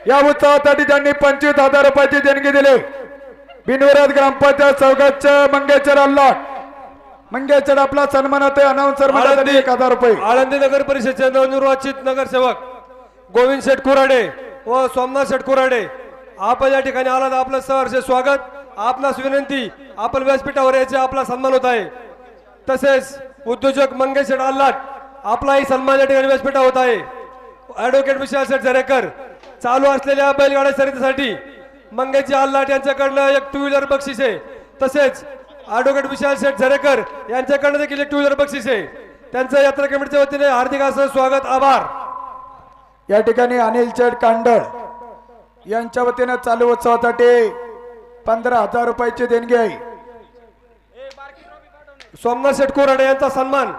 या उत्सवासाठी त्यांनी 25,000 रुपयाची देणगी दिली. बिनविरोध ग्रामपंचायत सौगतच्या मंगेशर अल्लाट मंगेशर आपला सन्मान होते. अनाउन्सर मंडळासाठी 1,000 रुपये. आळंदी नगर परिषदेचे नवनिर्वाचित नगरसेवक गोविंद शेठ कुराडे व सोमनाथ शेठ कुराडे आपण या ठिकाणी आलात. आपलं सहर्ष स्वागत. आपणास विनंती, आपण व्यासपीठावर यायचे, आपला सन्मान होत आहे. तसेच उद्योजक मंगेश शेठ अल्लाट आपलाही सन्मान या ठिकाणी व्यासपीठावर होत आहे. ऍडव्होकेट विशाल शेठ झरेकर चालू असलेल्या बैलगाड्या शर्यतीसाठी मंगेशजी अल्लाट यांच्याकडनं एक 2 व्हीलर बक्षीस आहे. तसेच ऍडव्होकेट विशाल शेठ झरेकर यांच्याकडनं देखील एक 2 व्हीलर बक्षीस आहे. त्यांचं यात्रा कमिटीच्या वतीने हार्दिक असं स्वागत, आभार. या ठिकाणी अनिल चेड कांडळ यांच्या वतीने चालू उत्सवासाठी 15,000 रुपयाची देणगी आहे. सोमनाथ शेठ कोराडे यांचा सन्मान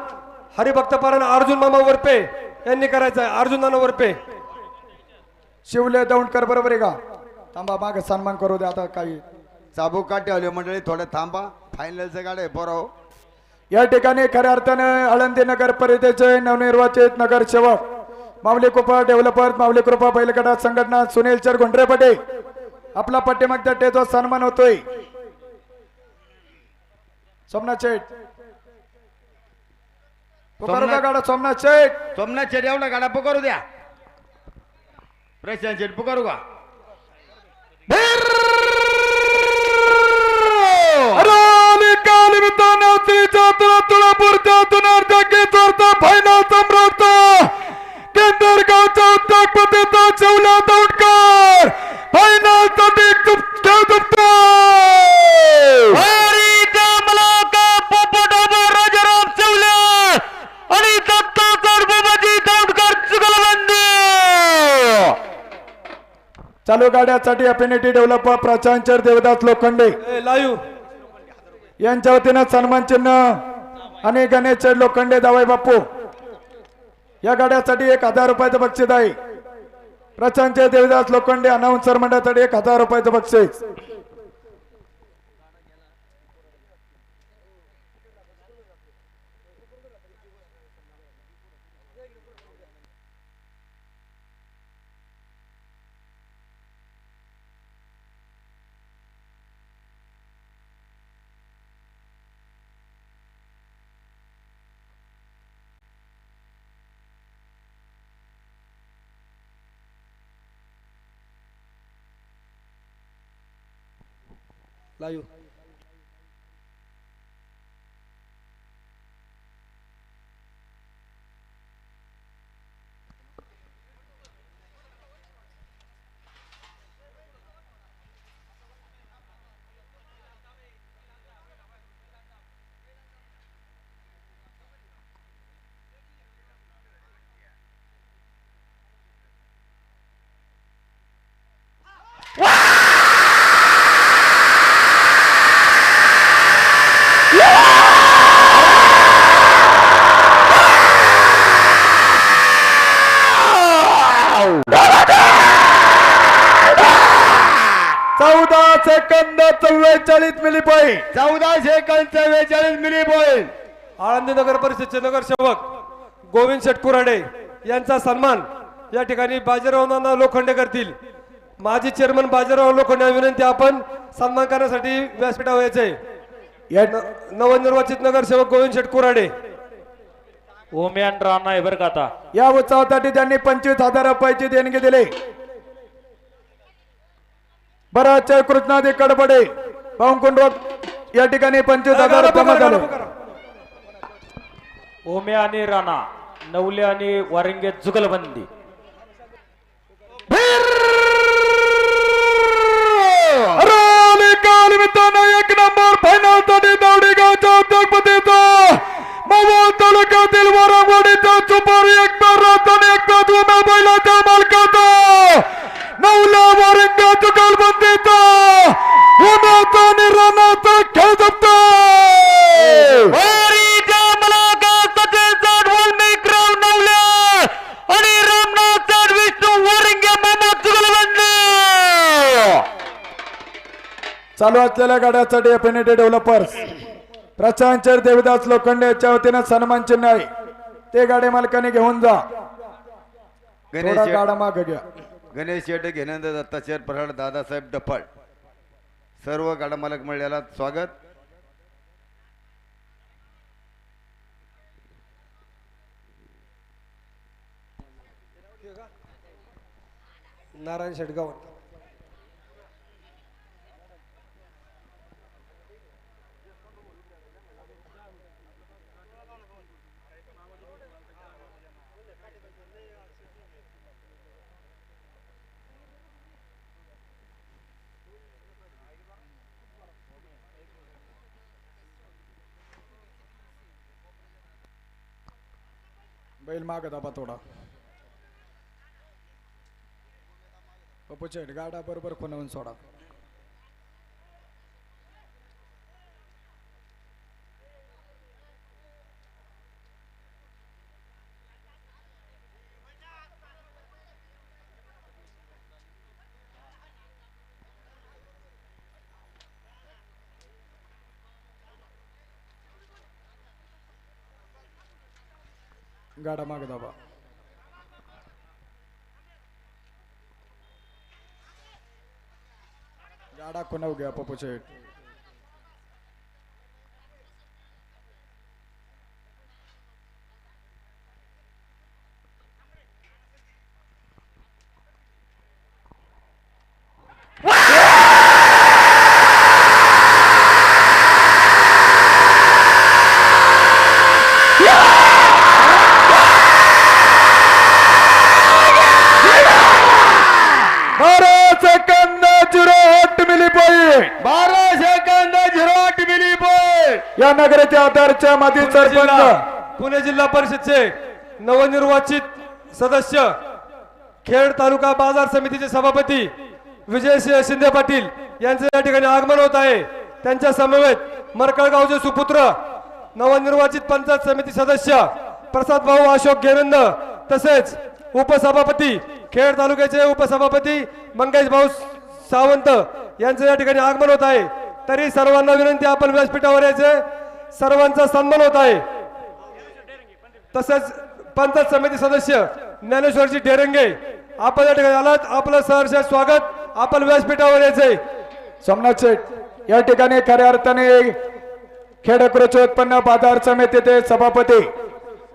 हरिभक्त पारायण अर्जुन मामा वरपे यांनी करायचा आहे. अर्जुन नाना वरपे. शिवले दौंडकर बरोबर आहे का? थांबा, मागे सन्मान करू द्या. आता काही चाबूक का ठेवले मंडळी, थोडं थांबा. फायनलचं गाड आहे पोराव. या ठिकाणी खऱ्या अर्थाने आळंदी नगर परिषदेचे नवनिर्वाचित नगरसेवक माऊली कृपा डेव्हलपर्स माऊली कृपा बैलगाडा संघटना सुनील चर गुंडरेपटे आपला पाठीमागच्या टेजवर सन्मान होतोय. सोमनाथ शेठ पुकारू का गाडा? सोमनाथ शेठ सोमनाथ शेठ एवढा गाडा पुकारू द्या. प्रशांत शेठ पुकारू का? फायनल सम्राट केंद्र गावचा उद्योगपतीचा शिवला दौंडकर फायनल राजाराम शिवले आणि दत्ताकर बाबाजी दौंडकर जुगलबंदी. चालू गाड्यासाठी affinity developer Prashant Devdas Lokhande live यांच्या वतीनं सन्मान चिन्ह आणि गणेश लोखंडे दावाई बापू या गाड्यासाठी 1,000 रुपयाचं बक्षीस आहे. प्रशांत देवदास लोखंडे अनाउन्सर मंडळासाठी 1,000 रुपयाचं बक्षीस. लाईव्ह चौदा second 44 milli point 14 second 44 milli point. Alandi नगर परिषदचे नगरसेवक गोविंद शेठ कुराडे यांचा सन्मान या ठिकाणी बाजीराव नाना लोखंडे करतील. माजी चेअरमन बाजीराव लोखंडे यांना विनंती आपण सन्मान करण्यासाठी व्यासपीठावर यायचे. या नवनिर्वाचित नगरसेवक गोविंद शेठ कुराडे. ओम्यान राणा आहे बरं का आता. या उत्सवासाठी त्यांनी 25,000 रुपयाची देणगी दिली. बराच कृष्णादी कडबडे पाहुणकुंड रोड या ठिकाणी 25,000 जमा झाले. ओम्या आणि राणा, नवले आणि वारिंगे जुगलबंदी. काल मित्रांनो 1 नंबर फायनल साठी दावडी गावच्या उद्योगपतीचा मावळ तालुक्यातील वरांगवाडीचा सुपर एकटा राजधानी एकटा उम्या बैलाच्या मालकाचा नवला वारिंगा जुगलबंदीचा उम्याचा आणि राणाचा खेळ जमतो. चालू असलेल्या गाड्यासाठी एफएनडी डेव्हलपर्स प्रशांत देवदास लोखंडे याच्या वतीनं सन्मान चिन्ह आहे. ते गाडी मालकाने घेऊन जा. थोडा गाडा माग घ्या. गणेश शेठ घेण्यानंतर दत्ता शेठ प्रहाड दादासाहेब डफाळ सर्व गाडा मालक मंडळाला स्वागत. नारायण शेटगाव. बैल माग दाबा थोडा. पप्पूचे गाडा बरोबर खुणवून सोडा. गाडा माग दाबा. गाडा खुणव घ्या पप्पूचे. या नगराच्या आधारच्या माजी सरपंच पुणे जिल्हा परिषदचे नवनिर्वाचित सदस्य खेड तालुका बाजार समितीचे सभापती विजयसिंह शिंदे पाटील यांचे या ठिकाणी आगमन होत आहे. त्यांच्या समवेत मरकळगावचे सुपुत्र नवनिर्वाचित पंचायत समिती सदस्य प्रसाद भाऊ अशोक गेनंद तसेच उपसभापती खेड तालुक्याचे उपसभापती मंगेश भाऊ सावंत यांचे या ठिकाणी आगमन होत आहे. तरी सर्वांना विनंती आपण व्यासपीठावर यायचे. सर्वांचा सन्मान होत आहे. तसेच पंचायत समिती सदस्य ज्ञानेश्वरजी डेरंगे आपण या ठिकाणी आलात. आपलं सहर्ष स्वागत. आपण व्यासपीठावर यायचे. सोमनाथ शेठ या ठिकाणी खऱ्या अर्थाने खेड कृषी उत्पन्न बाजार समितीचे सभापती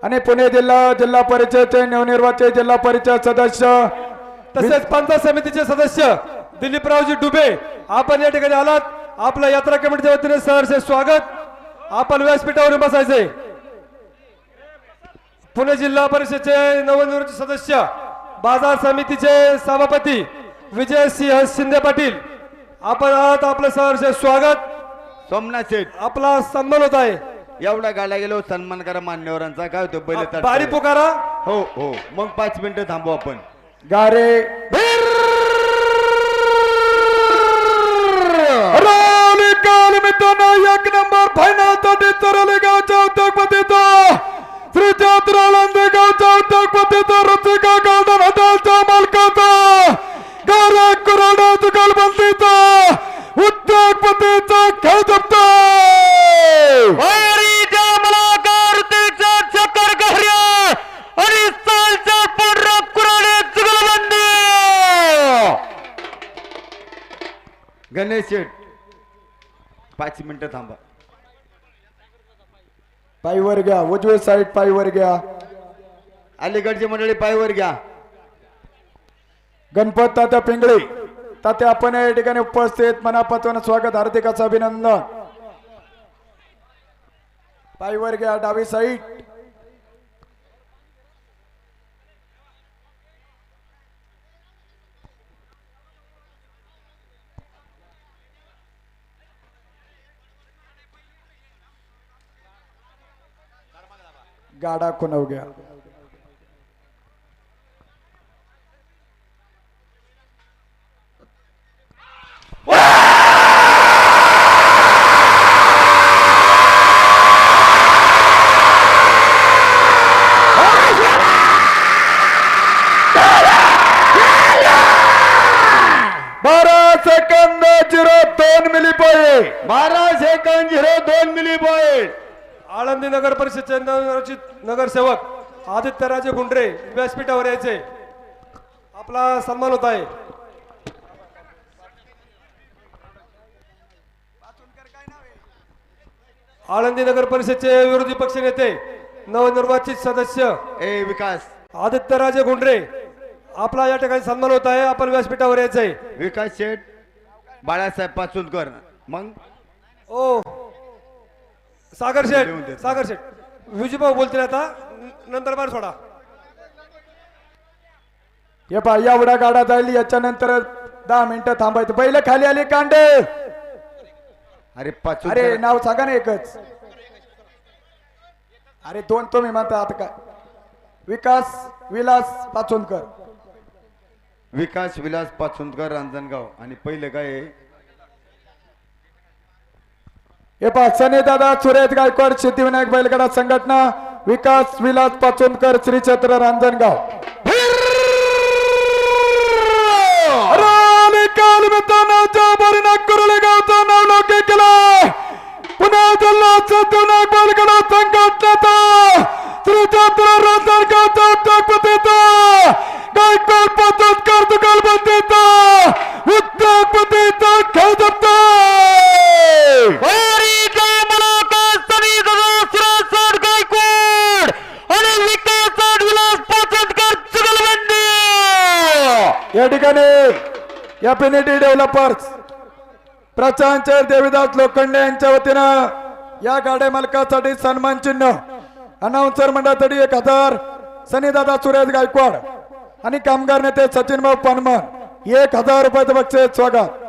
आणि पुणे जिल्हा परिषदेचे नवनिर्वाचित जिल्हा परिषद सदस्य तसेच पंचायत समितीचे सदस्य दिलीपरावजी डुबे आपण या ठिकाणी आलात. आपलं यात्रा कमिटीच्या वतीने सहर्ष स्वागत. आपण व्यासपीठावर बसायचे. पुणे जिल्हा परिषदेचे नवनिर्वाचित सदस्य, बाजार समितीचे सभापती विजय सिंह शिंदे पाटील, आपण आहात. आपलं सहर्ष स्वागत. सोमनाथ शेठ, आपला सन्मान होत आहे. एवढा गाडा गेलो सन्मान करा मान्यवरांचा. काय होतं बैल ताट बारी करा. पुकारा. हो हो, मग 5 मिनिटं थांबू आपण. गारे काल मित्रांनो, 1 नंबर फायनल साठी चरले गावच्या उद्योगपतीचा श्री चातुरानंद गावच्या उद्योगपतीचा रसिका गार्डन हॉटेलच्या मालकाचा गारा कुराडा जुगलबंदीचा उद्योगपतीचा खेळ जपतो. गणेश शेठ 5 मिनिटं थांबा. पायवर घ्या, उजवे साईड पायवर घ्या. अलीकडची मंडळी पायवर घ्या. गणपत तात्या पिंगळे तात्या आपण या ठिकाणी उपस्थित, मनापासून स्वागत, हार्दिक असं अभिनंदन. पायवर घ्या, डावी साईड. गाडा खुणव घ्या. Second 02 milli point. 12 second 02 milli point. Alandi नगर परिषदेचे नवनिर्वाचित नगरसेवक आदित्यराजे गुंडरे व्यासपीठावर यायचे. आपला सन्मान होत आहे. आळंदी नगर परिषदेचे विरोधी पक्ष नेते नवनिर्वाचित सदस्य ए विकास, आदित्यराजे गुंडरे, आपला या ठिकाणी सन्मान होत आहे. आपण व्यासपीठावर यायचंय. विकास शेठ, बाळासाहेब पाचुलकर. मग ओ सागर शेठ, सागर शेठ, विजयभाऊ बोलतील आता, नंतर बाहेर सोडा. हे पा एवढा गाडा जाईल, याच्यानंतर 10 मिनिटं थांबायचं. बैल खाली आली कांड. अरे पाचुल, अरे नाव सांगा ना एकच. अरे 2 तुम्ही म्हणता आता काय. विकास विलास पाचोनकर. विकास विलास पाचुंदकर रांजणगाव. आणि पहिलं काय आहे? हे पा सने दादा सुरेश गायकवाड, सिद्धिविनायक बैलगाडा संघटना, विकास विलास पाचोनकर, श्री क्षेत्र रांजणगाव. काल मित्रांनो बरीना कुरले गावचा नाव लौकिक केला. पुन्हा जिल्हा सिद्धिविनायक बैलगाडा संघटनेचा श्री क्षेत्र रांजणगावचा उद्योगपतीचा गायकवाड पाचोनकर जुगलबंदीचा उद्योगपतीचा खेळ जपतो. या ठिकाणी एफिनिटी डेव्हलपर्स प्रचांचर देवीदास लोखंडे यांच्या वतीनं या गाड्या मालकासाठी सन्मान चिन्ह, अनाउन्सर मंडळासाठी 1000, सनीदादा सुरेश गायकवाड आणि कामगार नेते सचिन भाऊ पानमन 1000 रुपयाचं बक्षीस. स्वागत.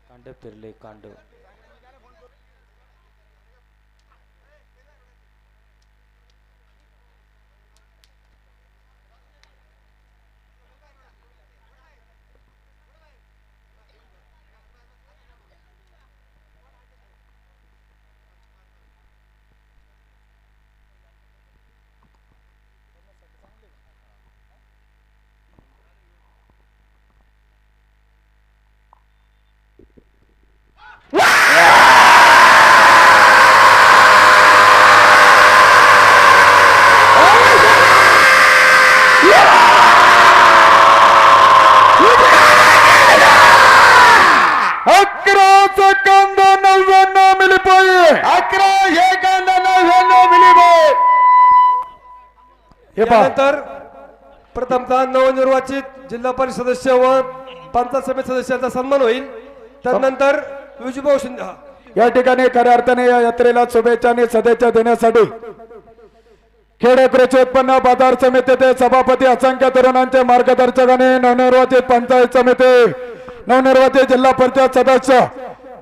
कांड फिरले कांड. 11चा कांदा 99 मिली पाहिजे. 11 हे कांदा 99 मिली. हे पहा त्यानंतर प्रथमतः नवनिर्वाचित जिल्हा परिषद सदस्य व पंचायत समिती सदस्यांचा सन्मान होईल. त्यानंतर विजूभाऊ शिंदे या ठिकाणी खऱ्या अर्थाने या यात्रेला शुभेच्छा आणि सदिच्छा देण्यासाठी खेड कृषी उत्पन्न बाजार समितीचे सभापती असंख्य तरुणांचे मार्गदर्शकाने नवनिर्वाचित पंचायत समिती नवनिर्वाचित जिल्हा परिषद सदस्य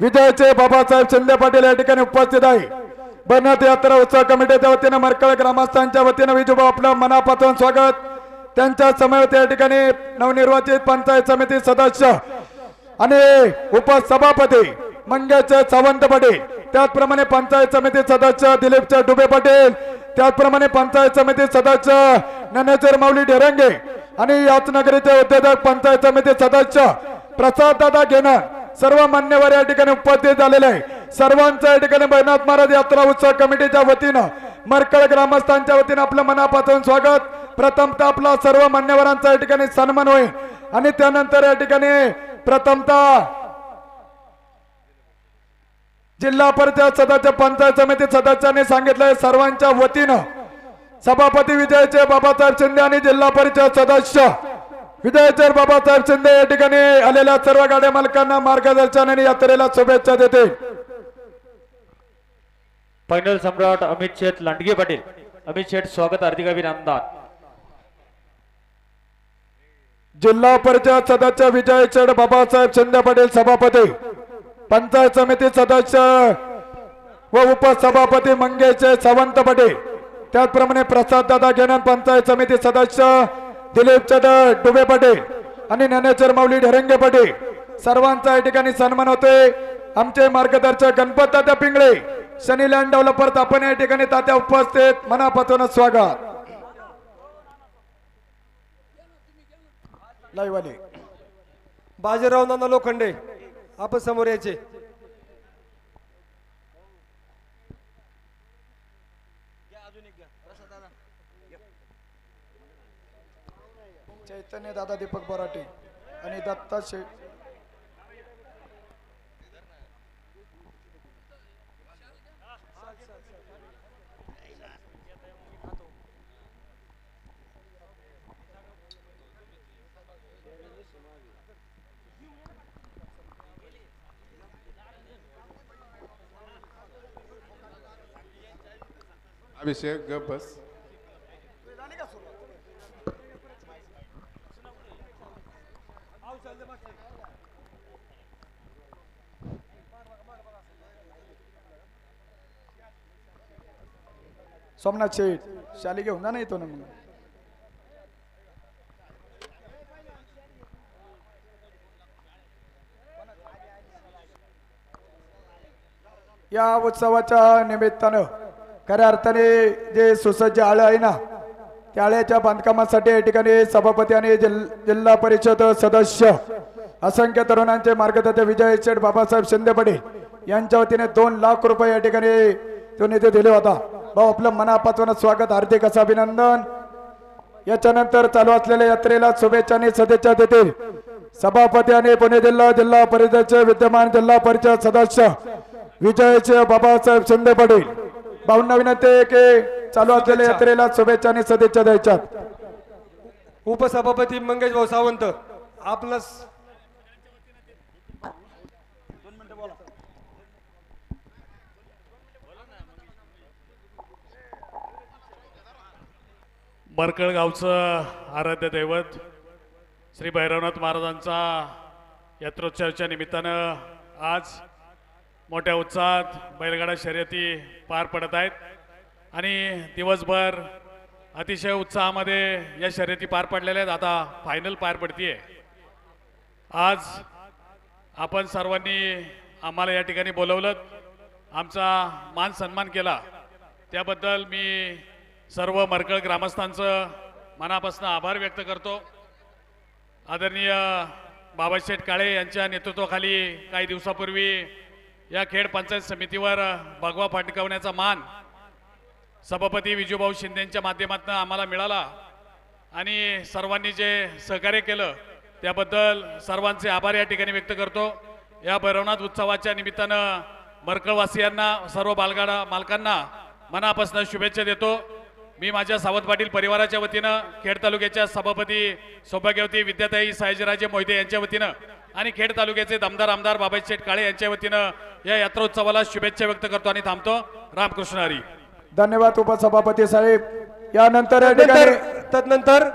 विजयचे बाबासाहेब शिंदे पाटील या ठिकाणी उपस्थित आहे. बरनाथ यात्रा उत्सव कमिटीच्या वतीने मरकळ ग्रामस्थांच्या वतीने विजूभाऊ आपलं मनापासून स्वागत. त्यांच्या समवेत या ठिकाणी नवनिर्वाचित पंचायत समिती सदस्य आणि उपसभापती मंगेश सावंत पाटील, त्याचप्रमाणे पंचायत समिती सदस्य दिलीप डुबे पाटील, त्याचप्रमाणे पंचायत समिती सदस्य ज्ञानेश्वर माऊली ढेरंगे आणि याच नगरीचे उद्योजक पंचायत समिती सदस्य प्रसाद दादा घेणार सर्व मान्यवर या ठिकाणी उपस्थित झालेले आहे. सर्वांचं या ठिकाणी बैनाथ महाराज यात्रा उत्सव कमिटीच्या वतीनं मरकळ ग्रामस्थांच्या वतीनं आपलं मनापासून स्वागत. प्रथमतः आपला सर्व मान्यवरांचा या ठिकाणी सन्मान होईल आणि त्यानंतर या ठिकाणी प्रथमतः जिल्हा परिषद सदस्य पंचायत समिती सदस्यांनी सांगितलंय सर्वांच्या वतीनं सभापती विजयचे बाबासाहेब शिंदे आणि जिल्हा परिषद सदस्य विजयचे बाबासाहेब शिंदे या ठिकाणी आलेल्या सर्व गाड्या मालकांना मार्गदर्शन आणि यात्रेला शुभेच्छा देते. फायनल सम्राट अमित शेठ लांडगे पाटील. अमित शेठ स्वागत हार्दिक अभिनंदन. जिल्हा परिषद सदस्य विजय शेठ बाबासाहेब शिंदे पाटील सभापती पंचायत समिती सदस्य व उपसभापती मंगेश सावंत पाटील, त्याचप्रमाणे प्रसाद दादा घेणार पंचायत समिती सदस्य दिलीप डुबे पाटील आणि ज्ञानेश्वर माऊली ढेरंगे पाटील सर्वांचा या ठिकाणी सन्मान होतोय. आमचे मार्गदर्शक गणपत तात्या पिंगळे शनी लँड डेव्हलपर आपण या ठिकाणी तात्या उपस्थित मनापासून स्वागत. लाईव्ह आले बाजीराव नाना लोखंडे आपण समोर यायचे. चैतन्य दादा दीपक बोराटे आणि दत्ता शेठ अभिषेक गप बस. सोमनाथ शेठ शाली घेऊन जा ना येतो ना मग. या उत्सवाच्या निमित्तानं खऱ्या अर्थाने जे सुसज्ज आळं आहे ना त्या आळ्याच्या बांधकामासाठी या ठिकाणी सभापती आणि जिल्हा परिषद सदस्य असंख्य तरुणांचे मार्गदर्शक विजय शेठ बाबासाहेब शिंदे पाटील यांच्या वतीने 2 लाख रुपये या ठिकाणी तो निधी दिले होता. भाऊ आपलं मनापासून स्वागत हार्दिक असं अभिनंदन. याच्यानंतर चालू असलेल्या यात्रेला शुभेच्छा आणि सदिच्छा देतील सभापती आणि पुणे जिल्हा परिषदेचे विद्यमान जिल्हा परिषद सदस्य विजयचे बाबासाहेब शिंदे पाटील. भाऊंना विनंती आहे की चालू असलेल्या यात्रेला शुभेच्छा आणि सदिच्छा द्यायच्या. उपसभापती मंगेश भाऊ सावंत आपलं मरकळ गावचं आराध्य दैवत श्री भैरवनाथ महाराजांचा यात्रोत्सवाच्या निमित्तानं आज मोठ्या उत्साहात बैलगाडा शर्यती पार पडत आहेत आणि दिवसभर अतिशय उत्साहामध्ये या शर्यती पार पडलेल्या आहेत. आता फायनल पार पडतीये. आज आपण सर्वांनी आम्हाला या ठिकाणी बोलवलं, आमचा मान सन्मान केला, त्याबद्दल मी सर्व मरकळ ग्रामस्थांचं मनापासून आभार व्यक्त करतो. आदरणीय बाबाशेठ काळे यांच्या नेतृत्वाखाली काही दिवसापूर्वी या खेड पंचायत समितीवर भगवा फडकवण्याचा मान सभापती विजूभाऊ शिंदेच्या माध्यमातून आम्हाला मिळाला आणि सर्वांनी जे सहकार्य केलं त्याबद्दल सर्वांचे आभार या ठिकाणी व्यक्त करतो. या भैरवनाथ उत्सवाच्या निमित्तानं मरकळवासियांना सर्व बालगाडा मालकांना मनापासून शुभेच्छा देतो. मी माझ्या सावंत पाटील परिवाराच्या वतीनं खेड तालुक्याच्या सभापती सौभाग्यवती विद्याताई सायजीराजे मोहिते यांच्या वतीनं आणि खेड तालुक्याचे दमदार आमदार बाबाजी शेठ काळे यांच्या वतीनं या यात्रोत्सवाला शुभेच्छा व्यक्त करतो आणि थांबतो. रामकृष्ण हरी. धन्यवाद उपसभापती साहेब. यानंतर या ठिकाणी तदनंतर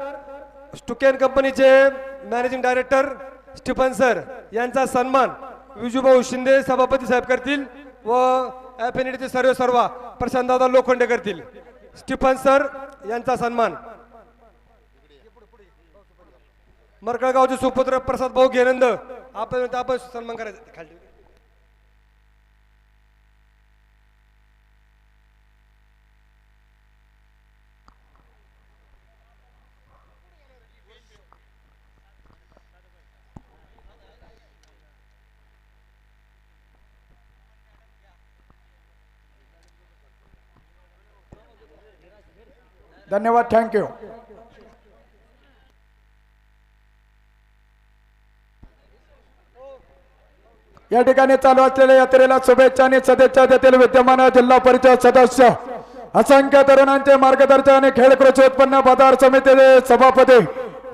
स्टुकेन कंपनीचे मॅनेजिंग डायरेक्टर स्टीफन सर यांचा सन्मान विजूभाऊ शिंदे सभापती साहेब करतील व एफएनडीचे सर्व प्रशांतदादा लोखंडे करतील. स्टीफन सर यांचा सन्मान. मरकळगावचे सुपुत्र प्रसाद भाऊ घेनंद आपण सन्मान करायचा खाली. धन्यवाद. थँक्यू. या ठिकाणी चालू असलेल्या यात्रेला शुभेच्छा आणि सदिच्छा देतील विद्यमान जिल्हा परिषद सदस्य असंख्य तरुणांचे मार्गदर्शन आणि खेड कृषी उत्पन्न बाजार समितीचे सभापती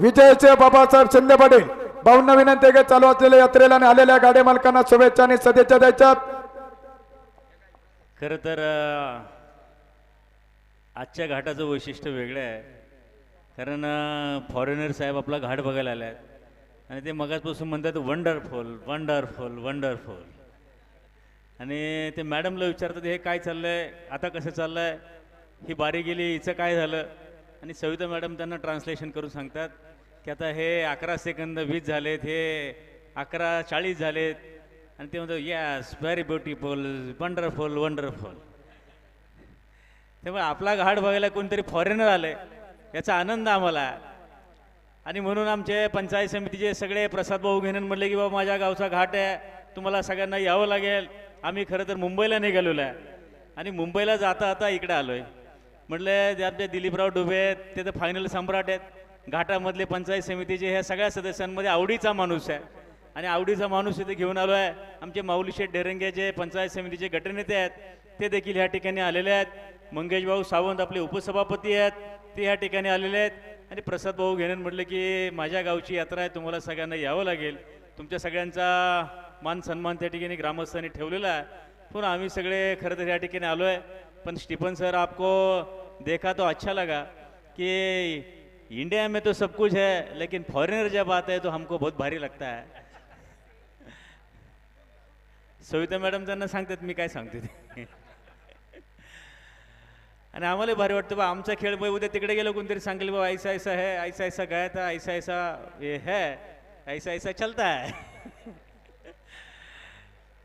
विजयचे बाबासाहेब शिंदे पाटील भाऊंना विनंती आहे की चालू असलेल्या यात्रेला आणि आलेल्या गाडी मालकांना शुभेच्छा आणि सदिच्छा द्यायच्या. खरं तर आजच्या घाटाचं वैशिष्ट्य वेगळं आहे. कारण फॉरेनर साहेब आपला घाट बघायला आले आहेत आणि ते मगाचपासून म्हणतात वंडरफुल वंडरफुल वंडरफुल. आणि ते मॅडमला विचारतात हे काय चाललं आहे, आता कसं चाललं आहे, ही बारी गेली हिचं काय झालं. आणि सविता मॅडम त्यांना ट्रान्सलेशन करून सांगतात की आता हे 11 सेकंद 20 झालेत, हे 11:40 झालेत. आणि ते म्हणतात yes very beautiful wonderful wonderful. त्यामुळे आपला घाट बघायला कोणतरी फॉरेनर आले याचा आनंद आम्हाला आहे. आणि म्हणून आमचे पंचायत समितीचे सगळे प्रसाद भाऊ घेणं म्हटले की बाबा माझ्या गावचा घाट आहे, तुम्हाला सगळ्यांना यावं लागेल. आम्ही खरं तर मुंबईला निघालेलो आहे आणि मुंबईला जाता आता इकडे आलो आहे. म्हटलं जे आपले दिलीपराव डुबे आहेत ते तर फायनल सम्राट आहेत. घाटामधले पंचायत समितीचे ह्या सगळ्या सदस्यांमध्ये आवडीचा माणूस आहे आणि आवडीचा माणूस इथे घेऊन आलो आहे. आमचे माऊली शेठ डेरंगे जे पंचायत समितीचे गटनेते आहेत ते देखील ह्या ठिकाणी आलेले आहेत. मंगेश भाऊ सावंत आपले उपसभापती आहेत ते ह्या ठिकाणी आलेले आहेत. आणि प्रसाद भाऊ घेणं म्हटलं की माझ्या गावची यात्रा आहे, तुम्हाला सगळ्यांना यावं लागेल. तुमच्या सगळ्यांचा मान सन्मान त्या ठिकाणी ग्रामस्थांनी ठेवलेला आहे. पण आम्ही सगळे खरं तर या ठिकाणी आलो आहे. पण स्टीफन सर आपको देखा तो अच्छा लगा कि इंडिया में तो सब कुछ है लेकिन फॉरेनर जब आता है तो हमको बहुत भारी लगता है. सविता मॅडम त्यांना सांगतात मी काय सांगते ते. आणि आम्हाला भारी वाटतं बा आमचा खेळ बघ उद्या तिकडे गेलो कोणतरी सांगेल बाबा ऐसा ऐसा है ऐसा ऐसा गया था ऐसा ऐसा ये है ऐसा ऐसा चलता है.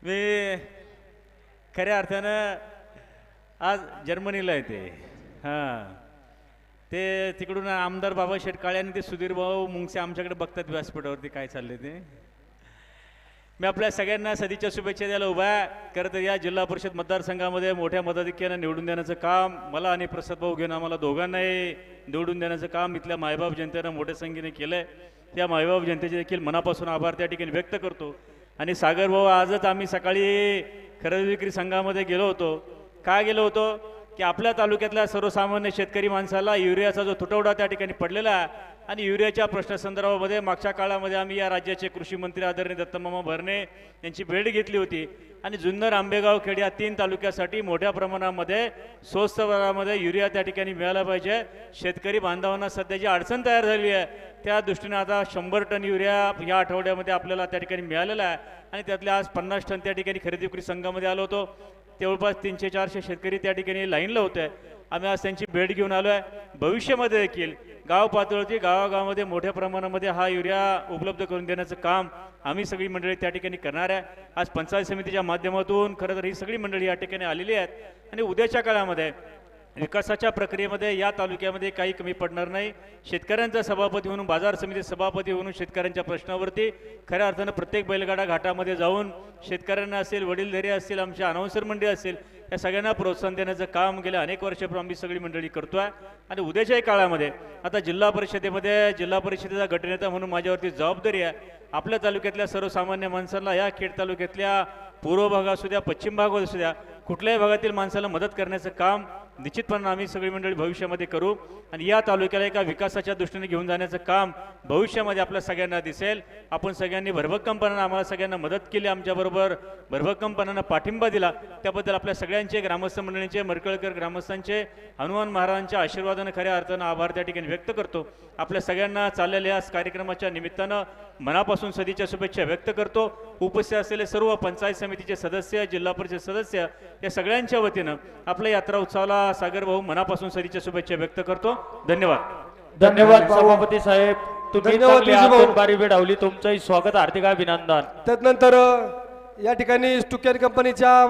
मी खऱ्या अर्थानं आज जर्मनीला येते. हां ते तिकडून आमदार बाबा शेठ काळे आणि ते सुधीर भाऊ मुंगसे आमच्याकडे बघतात व्यासपीठावरती काय चालले ते. मी आपल्या सगळ्यांना सदिच्छा शुभेच्छा द्यायला उभा आहे. खरं तर या जिल्हा परिषद मतदारसंघामध्ये मोठ्या मताधिक्यानं निवडून देण्याचं काम मला आणि प्रसाद भाऊ घेऊन आम्हाला दोघांनाही निवडून देण्याचं काम इथल्या मायबाप जनतेनं मोठ्या संख्येने केलं आहे. त्या मायबाप जनतेचे देखील मनापासून आभार त्या ठिकाणी व्यक्त करतो. आणि सागर भाऊ आजच आम्ही सकाळी खरेदी विक्री संघामध्ये गेलो होतो. का गेलो होतो की आपल्या तालुक्यातल्या सर्वसामान्य शेतकरी माणसाला युरियाचा जो तुटवडा त्या ठिकाणी पडलेला आहे आणि युरियाच्या प्रश्नासंदर्भामध्ये मागच्या काळामध्ये आम्ही या राज्याचे कृषी मंत्री आदरणीय दत्तमामा भरणे यांची भेट घेतली होती. आणि जुन्नर आंबेगाव खेड या 3 तालुक्यासाठी मोठ्या प्रमाणामध्ये स्वस्त दरामध्ये युरिया त्या ठिकाणी मिळाला पाहिजे. शेतकरी बांधवांना सध्या जी अडचण तयार झाली आहे त्या दृष्टीने आता 100 टन युरिया या आठवड्यामध्ये आपल्याला त्या ठिकाणी मिळालेला आहे. आणि त्यातले आज 50 टन त्या ठिकाणी खरेदी विक्री संघामध्ये आलो होतो. जवळपास 300-400 शेतकरी त्या ठिकाणी लाईनला होते. आम्ही आज त्यांची भेट घेऊन आलो आहे. भविष्यामध्ये देखील गाव पातळीवरती गावागावामध्ये मोठ्या प्रमाणामध्ये हा युरिया उपलब्ध करून देण्याचं काम आम्ही सगळी मंडळी त्या ठिकाणी करणार आहे. आज पंचायत समितीच्या माध्यमातून खरं तर ही सगळी मंडळी या ठिकाणी आलेली आहेत. आणि उद्याच्या काळामध्ये विकासाच्या प्रक्रियेमध्ये या तालुक्यामध्ये काही कमी पडणार नाही. शेतकऱ्यांचा सभापती म्हणून, बाजार समिती सभापती म्हणून शेतकऱ्यांच्या प्रश्नावरती खऱ्या अर्थानं प्रत्येक बैलगाडा घाटामध्ये जाऊन शेतकऱ्यांना असेल, वडीलधारी असतील, आमच्या अनाउन्सर मंडळी असेल, या सगळ्यांना प्रोत्साहन देण्याचं काम गेल्या अनेक वर्षापूर्वी आम्ही सगळी मंडळी करतोय. आणि उद्याच्याही काळामध्ये आता जिल्हा परिषदेमध्ये जिल्हा परिषदेचा गटनेता म्हणून माझ्यावरती जबाबदारी आहे. आपल्या तालुक्यातल्या सर्वसामान्य माणसांना, या खेड तालुक्यातल्या पूर्व भाग असू द्या, पश्चिम भाग असू द्या, कुठल्याही भागातील माणसाला मदत करण्याचं काम निश्चितपणे आम्ही सगळी मंडळी भविष्यामध्ये करू. आणि या तालुक्याला एका विकासाच्या दृष्टीने घेऊन जाण्याचं काम भविष्यामध्ये आपल्या सगळ्यांना दिसेल. आपण सगळ्यांनी भरभक्कमपणानं आम्हाला सगळ्यांना मदत केली, आमच्याबरोबर भरभक्कमपणानं पाठिंबा दिला, त्याबद्दल आपल्या सगळ्यांचे, ग्रामस्थ मंडळींचे, मरकळकर ग्रामस्थांचे, हनुमान महाराजांच्या आशीर्वादानं खऱ्या अर्थानं आभार त्या ठिकाणी व्यक्त करतो. आपल्या सगळ्यांना चाललेल्या या कार्यक्रमाच्या निमित्तानं मनापासून सदिच्छा शुभेच्छा व्यक्त करतो. उपस्थित असलेले सर्व पंचायत समितीचे सदस्य, जिल्हा परिषद सदस्य, या सगळ्यांच्या वतीनं आपल्या यात्रा उत्सवाला सागर भाऊ मनापासून सदिच्छा शुभेच्छा व्यक्त करतो. धन्यवाद. धन्यवाद सभापती साहेब, तुम्ही धन्यवाद चांगली विजू भाऊ. हातभारी वेळ डावली. तुमचंही स्वागत, हार्दिक अभिनंदन. त्यानंतर या ठिकाणी स्टुकेन कंपनीच्या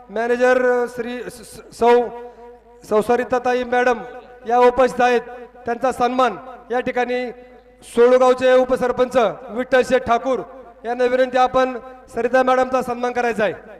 मॅनेजर सौ सरिताताई मॅडम या उपस्थित आहेत. त्यांचा सन्मान या ठिकाणी सोळगावचे उपसरपंच विठ्ठल शेठ ठाकूर यांना विनंती, आपण सरिता मॅडमचा सन्मान करायचा आहे.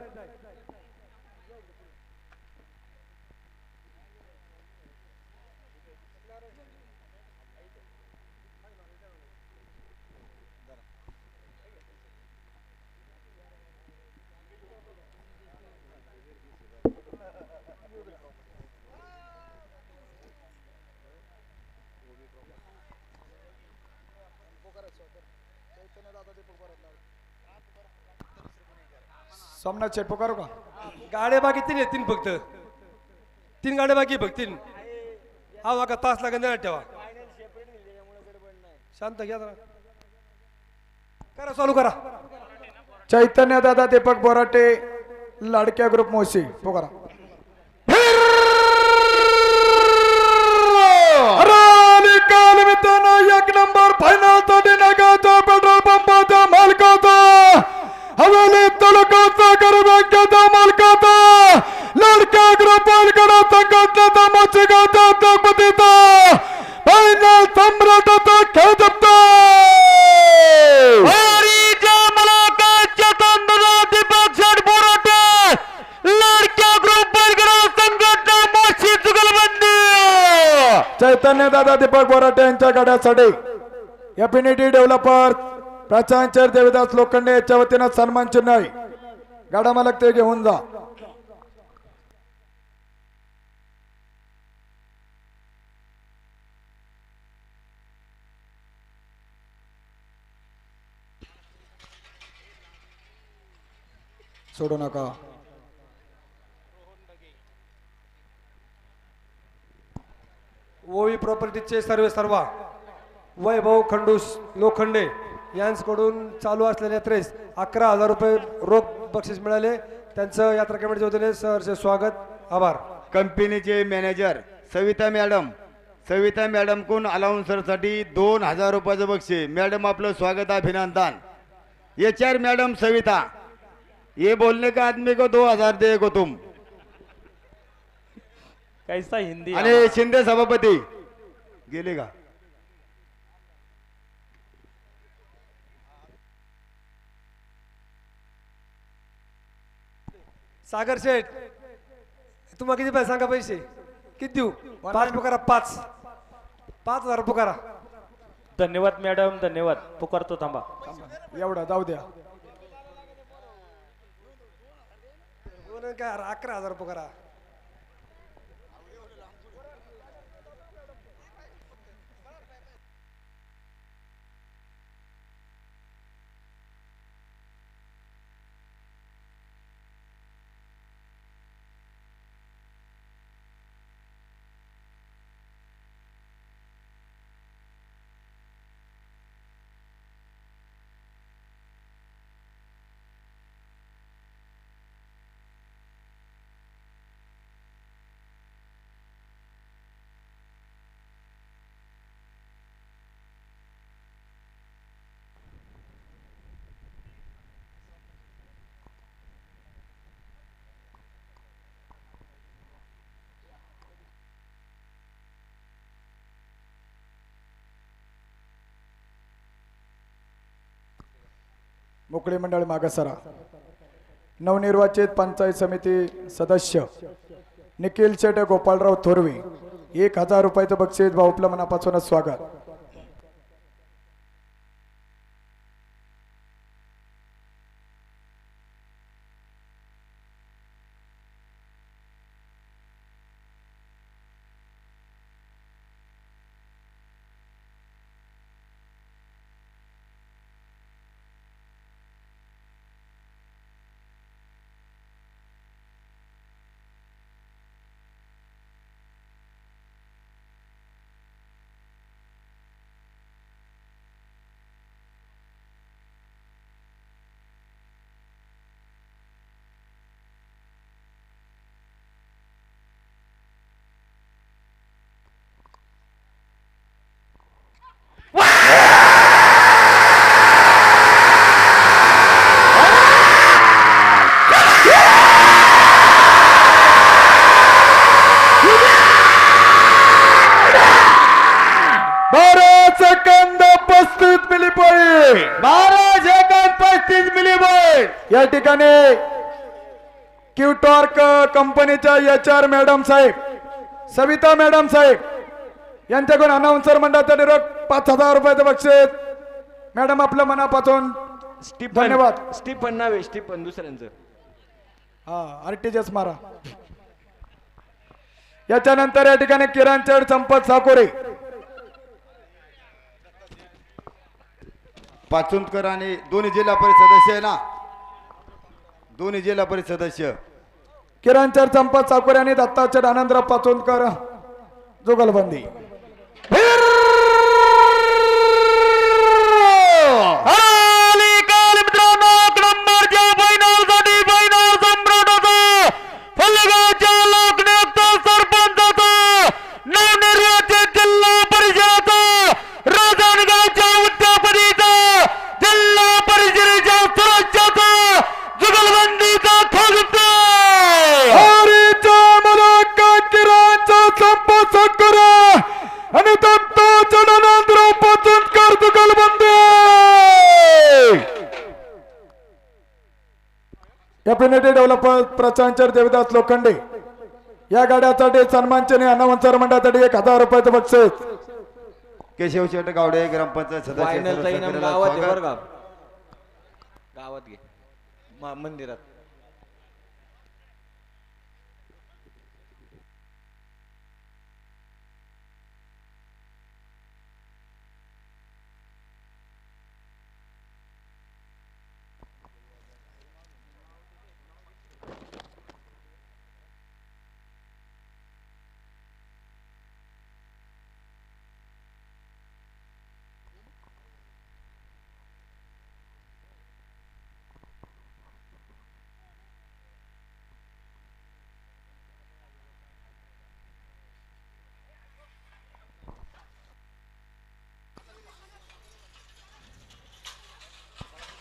सोमनाथ शेट पुकारू का? गाड्या बाकी तीन आहेत, तीन फक्त 3 गाड्या बाकी फक्त 3. हा बघा तास लागेल ना, ठेवा शांत घ्या जरा. करा चालू करा. चैतन्य दादा दीपक बोराटे लाडक्या ग्रुप मोशी पुकारा. निकाल मित्रांनो, 1 नंबर फायनल साठी नगाचा पेट्रोल पंपाच्या मालकाचा, हवेली तालुक्याचा गरबँकेचा मालकाचा, लाडक्या ग्रुप पालगडा संघटनेचा मच्छीगाचा जगपतीचा फायनल सम्राटाचा खेळ जपतो. दीपक शेठ बोराटे लाडक्या ग्रुप पालगडा संघटना मोशी जुगलबंदी. चैतन्य दादा दीपक बोराटे यांच्या गाड्यासाठी एफिनिटी डेव्हलपर प्राचार्य देवदास लोखंडे याच्या वतीनं सन्मान चिन्ह आहे. गाडा मालक ते घेऊन जा. सोडू नका. ओवी प्रॉपर्टीचे सर्वा वैभव खंडूस लोखंडे यांच्याकडून चालू असलेल्या यात्रेस 11,000 रुपये रोख बक्षीस मिळाले. त्यांचं यात्रा कमिटीच्या वतीने सहर्ष स्वागत, आभार. कंपनीचे मॅनेजर सविता मॅडम कोण अलाउन्सरसाठी 2,000 रुपयाचं बक्षीस. मॅडम आपलं स्वागत, अभिनंदन. HR मैडम सविता, ये बोलने का आदमी को 2,000 देगो तुम. कैसा हिंदी. आणि शिंदे सभापती गेले का? सागर शेठ, तुम्हाला किती पैसे सांगा, पैसे किती देऊ? 5 पुकारा, 5,000 पुकारा. धन्यवाद मॅडम, धन्यवाद. पुकारतो, थांबा. एवढा जाऊ द्या. काय 11,000 पुकारा. मोकळी मंडळ मागसरा. नवनिर्वाचित पंचायत समिती सदस्य निखिल शेट गोपाळराव थोरवे 1000 रुपयाचं बक्षीस भाऊपलं मनापासूनच स्वागत. Second 35 milli point. 12 second 35 milli point. या ठिकाणी क्यूटॉर्क कंपनीच्या HR मॅडम साहेब, सविता मॅडम साहेब यांच्याकडून अनाउन्सर मंडळासाठी रोख 5000 रुपयाचं बक्षीस. मॅडम आपलं मनापासून धन्यवाद. स्टीफन नावे स्टीफन दुसऱ्यांचं. हा आरटीजीएस मारा. याच्यानंतर या ठिकाणी किरण चढ संपत साकोरे पाचुंदकर आणि दोन्ही जिल्हा परिषद सदस्य आहे ना, दोन्ही जिल्हा परिषद सदस्य किरण चढ संपत साकोरे आणि दत्ताचड आनंदराव पाचोंदकर जुगलबंदी. कम्युनिटी डेव्हलपर प्रचांचर देवदास लोखंडे या गाड्यासाठी सन्मानचिन्ह अनाउन्सर मंडळासाठी 1000 रुपयाचं बक्षीस. केशव शेट गावडे ग्रामपंचायत सदस्य फायनलचा इनाम गावात आहे बरं का, गावात घे मंदिरात.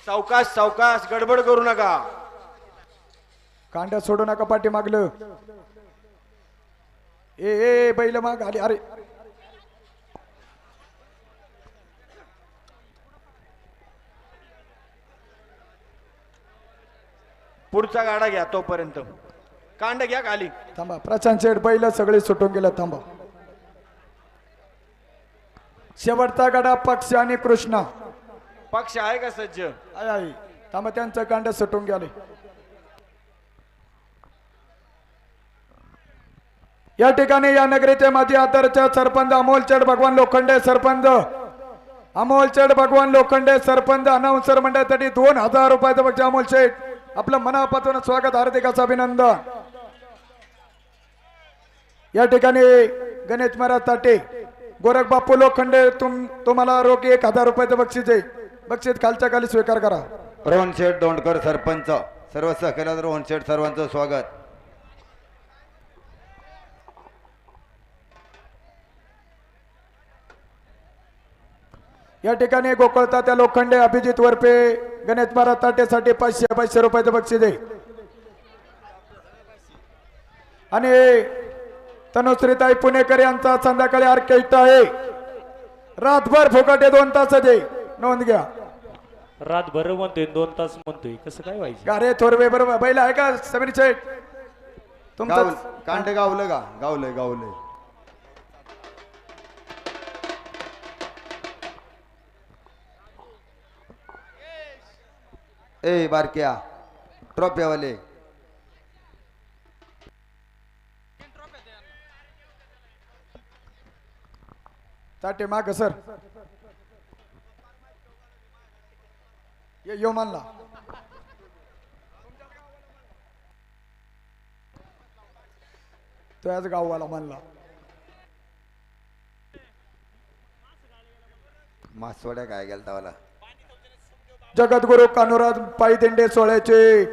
सावकाश सावकाश गडबड करू नका. कांड्या सोडू नका पाठी मागलं. ए बैल माग आली. अरे पुढचा गाडा घ्या तोपर्यंत. कांड घ्या खाली. थांबा प्रशांत शेठ बैल सगळे सुटून गेलं. थांबा. शेवटचा गाडा पक्ष आणि कृष्णा. पक्ष आहे का सज्ज? आहे. थांबा त्यांचं कांड्या सुटून गेले. या ठिकाणी या नगरीचे माजी आदर्श सरपंच अमोल चढ भगवान लोखंडे सरपंच अमोल चढ भगवान लोखंडे सरपंच अनाउन्सर मंडळासाठी 2000 रुपयाचं बक्षीस. अमोल शेठ आपलं मनापासून स्वागत, हार्दिक असं अभिनंदन. या ठिकाणी गणेश महाराज ताटे गोरख बापू लोखंडे तुम्हाला रोख 1000 रुपयाचं बक्षीस आहे. बक्षीस खालच्या खाली स्वीकार करा. रोहन शेठ दोंडकर सरपंच, सर्व सहकार्यात रोहन शेठ सर्वांचं स्वागत. या ठिकाणी गोकुळता त्या लोखंडे अभिजित वरपे गणेश महाराज ताटेसाठी 500 रुपयाचं बक्षीस आहे. आणि तनुश्रीताई पुणेकर यांचा संध्याकाळी ऑर्केस्ट्रा आहे. रातभर फुकटे 2 तास आहे. नोंद घ्या. रातभर म्हणतोय 2 तास म्हणतोय कसं काय व्हायचं. गारे थोरवे बरोबर बैल आहे का समीर शेठ तुमचं कांड गावलं का गावलंय गावलंय. ए बारक्या ट्रॉफीवाले ताटे माग सर यो मानला तो आज गाववाला मानला. मासवड्या काय गेलता मला. जगद्गुरु कान्होराज पायदिंडे सोहळ्याचे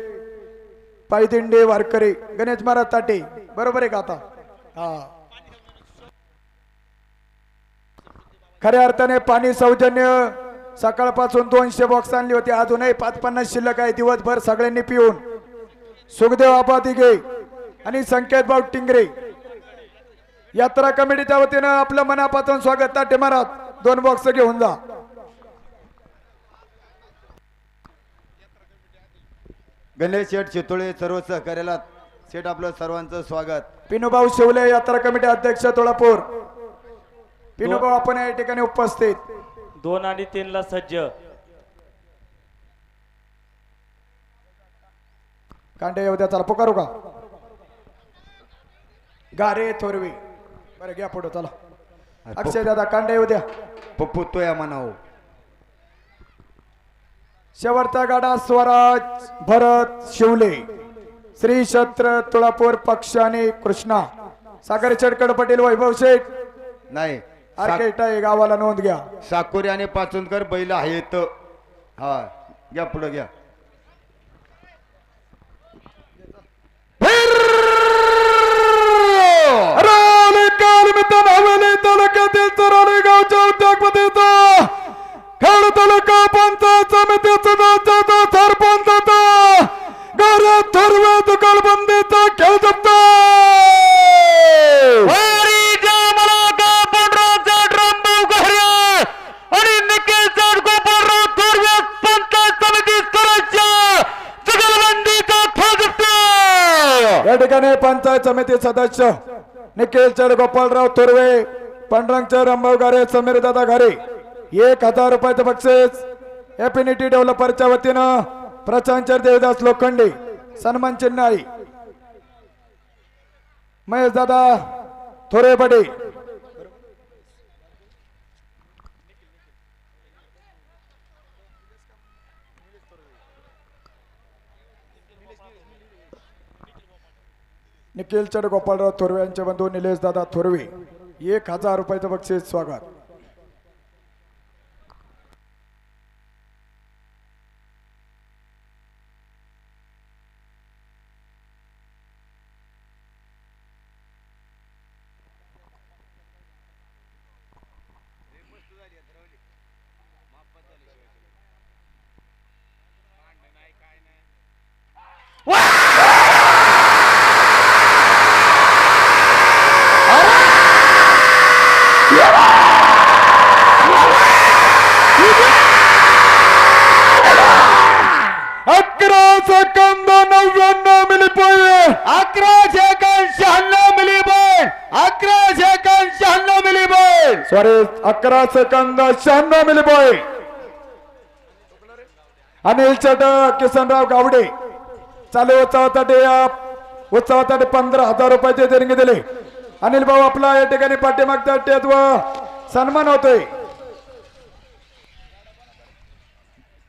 पायदिंडे वारकरी गणेश महाराज ताटे बरोबर आहे का आता. हा खऱ्या अर्थाने पाणी सौजन्य सकाळपासून 200 बॉक्स आणली होती. अजूनही 550 शिल्लक आहे. दिवसभर सगळ्यांनी पिऊन सुखदेव आबा दिघे आणि संकेत भाऊ टिंगरे यात्रा कमिटीच्या वतीनं आपलं मनापासून स्वागत. ताटे महाराज 2 बॉक्स घेऊन जा. गणेश शेठ चितोळे सर्व सहकार्याला शेठ आपलं सर्वांचं स्वागत. पिनूभाऊ शिवले यात्रा कमिटी अध्यक्ष तोळापूर. पिनूभाऊ आपण या ठिकाणी उपस्थित. 2 आणि 3 ला सज्ज. कांडे येऊ द्या चला पुकारू का. गारे थोरवी बरं घ्या पुढे चला. अक्षय दादा कांडे येऊ द्या. पप्पू तो या म्हणाव. शेवटचा गाडा स्वराज भरत शिवले श्री छत्र तुळापूर पक्ष आणि कृष्णा सागर शेटकड पटेल वैभव शेठ नाही आर्केट आहे गावाला नोंद घ्या. साकोरी आणि पाचुंदकर बैल आहेत. हा घ्या पुढे घ्या. तालुक्यातील चराली गावच्या उद्योगपतीचा खेड तालुका पंचायत समिती सदस्याचा सरपंचाचा गारे थोरवे दुकानबंदीचा खेळ जप्त. या ठिकाणी पंचायत समिती सदस्य निखिल चढ गोपालराव थोरवे पांडुरंगचे रामभाऊ गारे समीर दादा गारे 1000 रुपयाचं बक्षीस. एफिनिटी डेव्हलपरच्या वतीनं प्रचांचर देवदास लोखंडे सन्मान चिन्ह आहे. महेश दादा थोरे बडे निखिल चढ गोपालराव थोरवे यांचे बंधू निलेश दादा थोरवे 1000 रुपयाचं बक्षीस स्वागत. सॉरी 11 सेकंद 96 मिली बॉय. अनिल चटक किसनराव गावडे चालू उत्सवासाठी 15,000 रुपयाचे देणगी दिले. अनिल भाऊ आपला या ठिकाणी पाठीमागच्या टेत व सन्मान होतोय.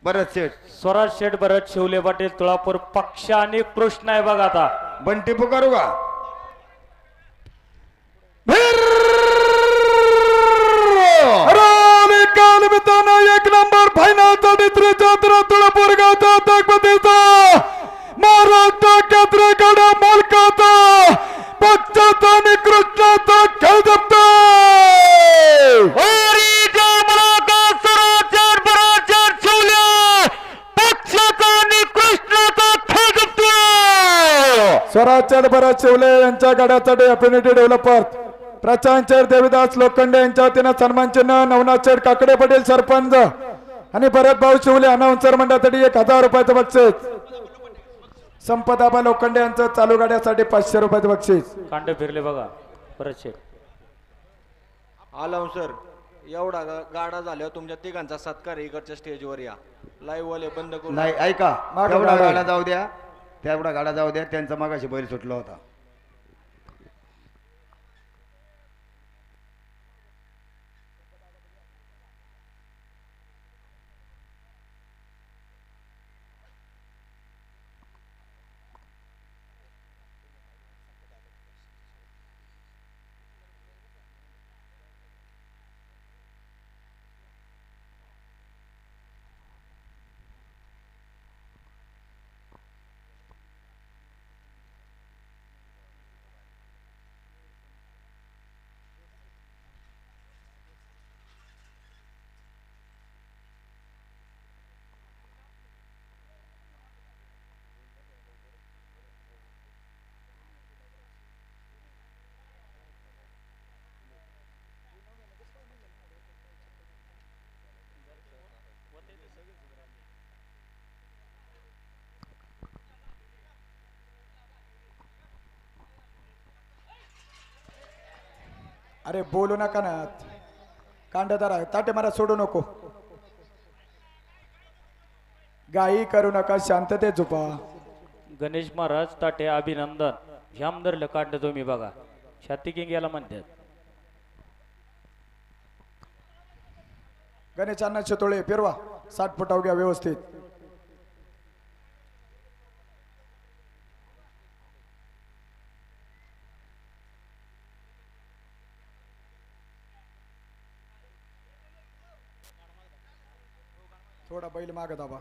भरत शेठ स्वराज शेठ भरत शिवले पाटील तुळापूर पक्ष आणि कृष्ण आहे बघा. आता बंटी पुकारू का. एक नंबर फायनल साठी तुळापूर गावचा तकपतीचा महाराष्ट्र केंद्रकडे मालकाचा पक्षाचा आणि कृष्णाचा खेळ जप्त. स्वराजचंद भरत शिवले यांच्या गड्यासाठी अफिनिटी डेव्हलपर प्रचांचर देवीदास लोखंडे यांच्या वतीनं सन्मान चिन्ह. नवनाथ शेठ काकडे पटेल सरपंच आणि भरत भाऊ शिवले अनाउन्सर मंडळासाठी 1000 रुपयाचं बक्षीस. संपदाबा लोखंडे यांचं चालू गाड्यासाठी 500 रुपयाचं बक्षीस. कांड फिरले बघा परत शेठ. आलो सर. एवढा गाडा झाल्यावर तुमच्या तिघांचा सत्कार इकडच्या स्टेजवर या. लाईव्ह वाले बंद करू. नाही ऐका, मागं तेवढा गाडा. गाडा जाऊ द्या, तेवढा गाडा जाऊ द्या. त्यांचा मागाशी बैल सुटला होता. अरे बोलू नका ना, कांडदार आहे. ताटे मला सोडू नको. गाई करू नका, शांततेत झोपा. गणेश महाराज ताटे अभिनंदन. ह्यामदर कांड तुम्ही बघा. छाती किंग याला म्हणतात. गणेशांना शितोळे फिरवा. 60 फुटाव घ्या व्यवस्थित. थोडा बैल माग दाबा.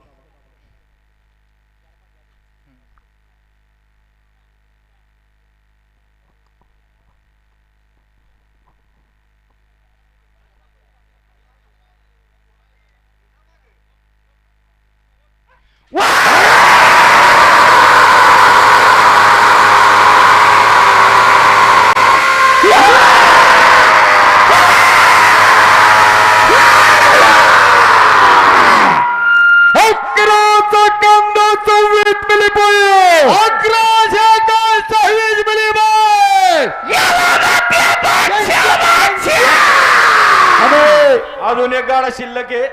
अजून एक गाडा शिल्लक आहे.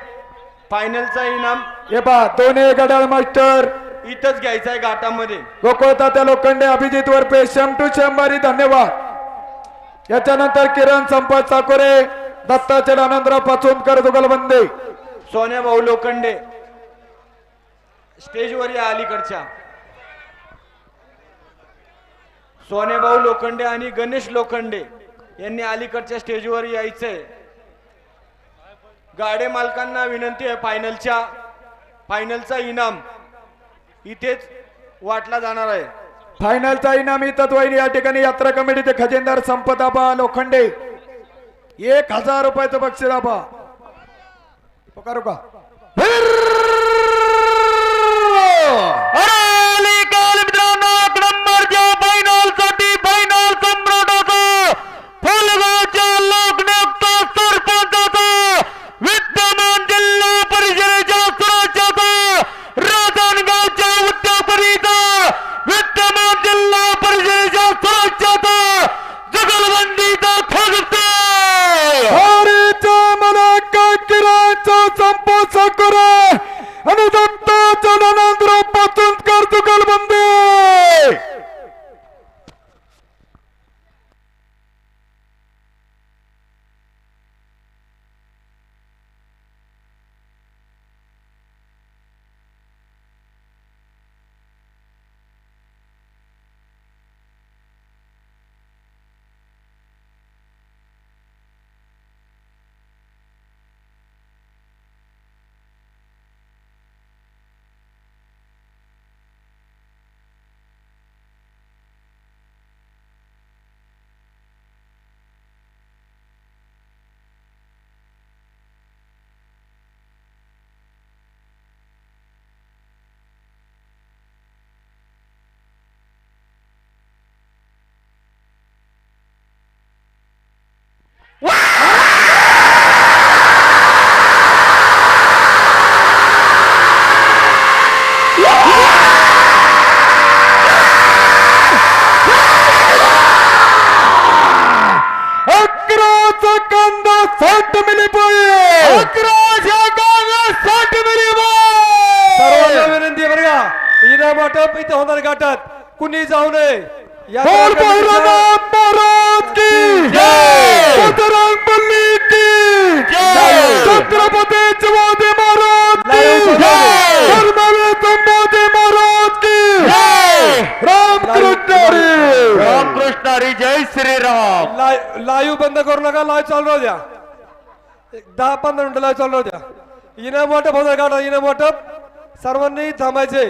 फायनलचा इनाम हे पहा, दोन्ही गडाळ मास्टर इथंच घ्यायचा आहे घाटामध्ये. गोकुळ तात्या लोखंडे, अभिजित वरपे, शम शंभारी. धन्यवाद. याच्यानंतर किरण संपत साकोरे, दत्ताचल आनंदराव पाचोनकर जुगलबंदे. सोन्या भाऊ लोखंडे स्टेजवर या अलीकडच्या. सोन्या भाऊ लोखंडे आणि गणेश लोखंडे यांनी अलीकडच्या स्टेजवर यायचंय. गाडे मालकांना विनंती आहे, फायनलचा इनाम इथेच वाटला जाणार आहे. फायनलचा इनामी तत्वाईनी या ठिकाणी यात्रा कमिटीचे खजिनदार संपदाबा लोखंडे 1000 रुपयाचं बक्षीस. आबा पुकारू का? आणि दत्ताचल आनंदराव पाचोनकर 11चा कांदा 60 मिली पाहिजे. 11चा कांदा 60 मिली सर्वांना विनंती आहे बरं का, इनाम वाटप इथे होणार घाटात कुणी जाऊ नये. बोल भैरवनाथ महाराज की जय. बजरंग बली की जय. छत्रपती शिवाजी महाराज की जय. धर्मवीर संभाजी महाराज की जय. रामकृष्ण हरी. रामकृष्ण हरी. जय श्रीराम. लाईव्ह बंद करू नका, लाईव्ह चालू राहू द्या. 10-15 मिनिटं लाईव्ह चालू राहू द्या. इनाम वाटप होणार घाटात, इनाम वाटप सर्वांनी थांबायचे.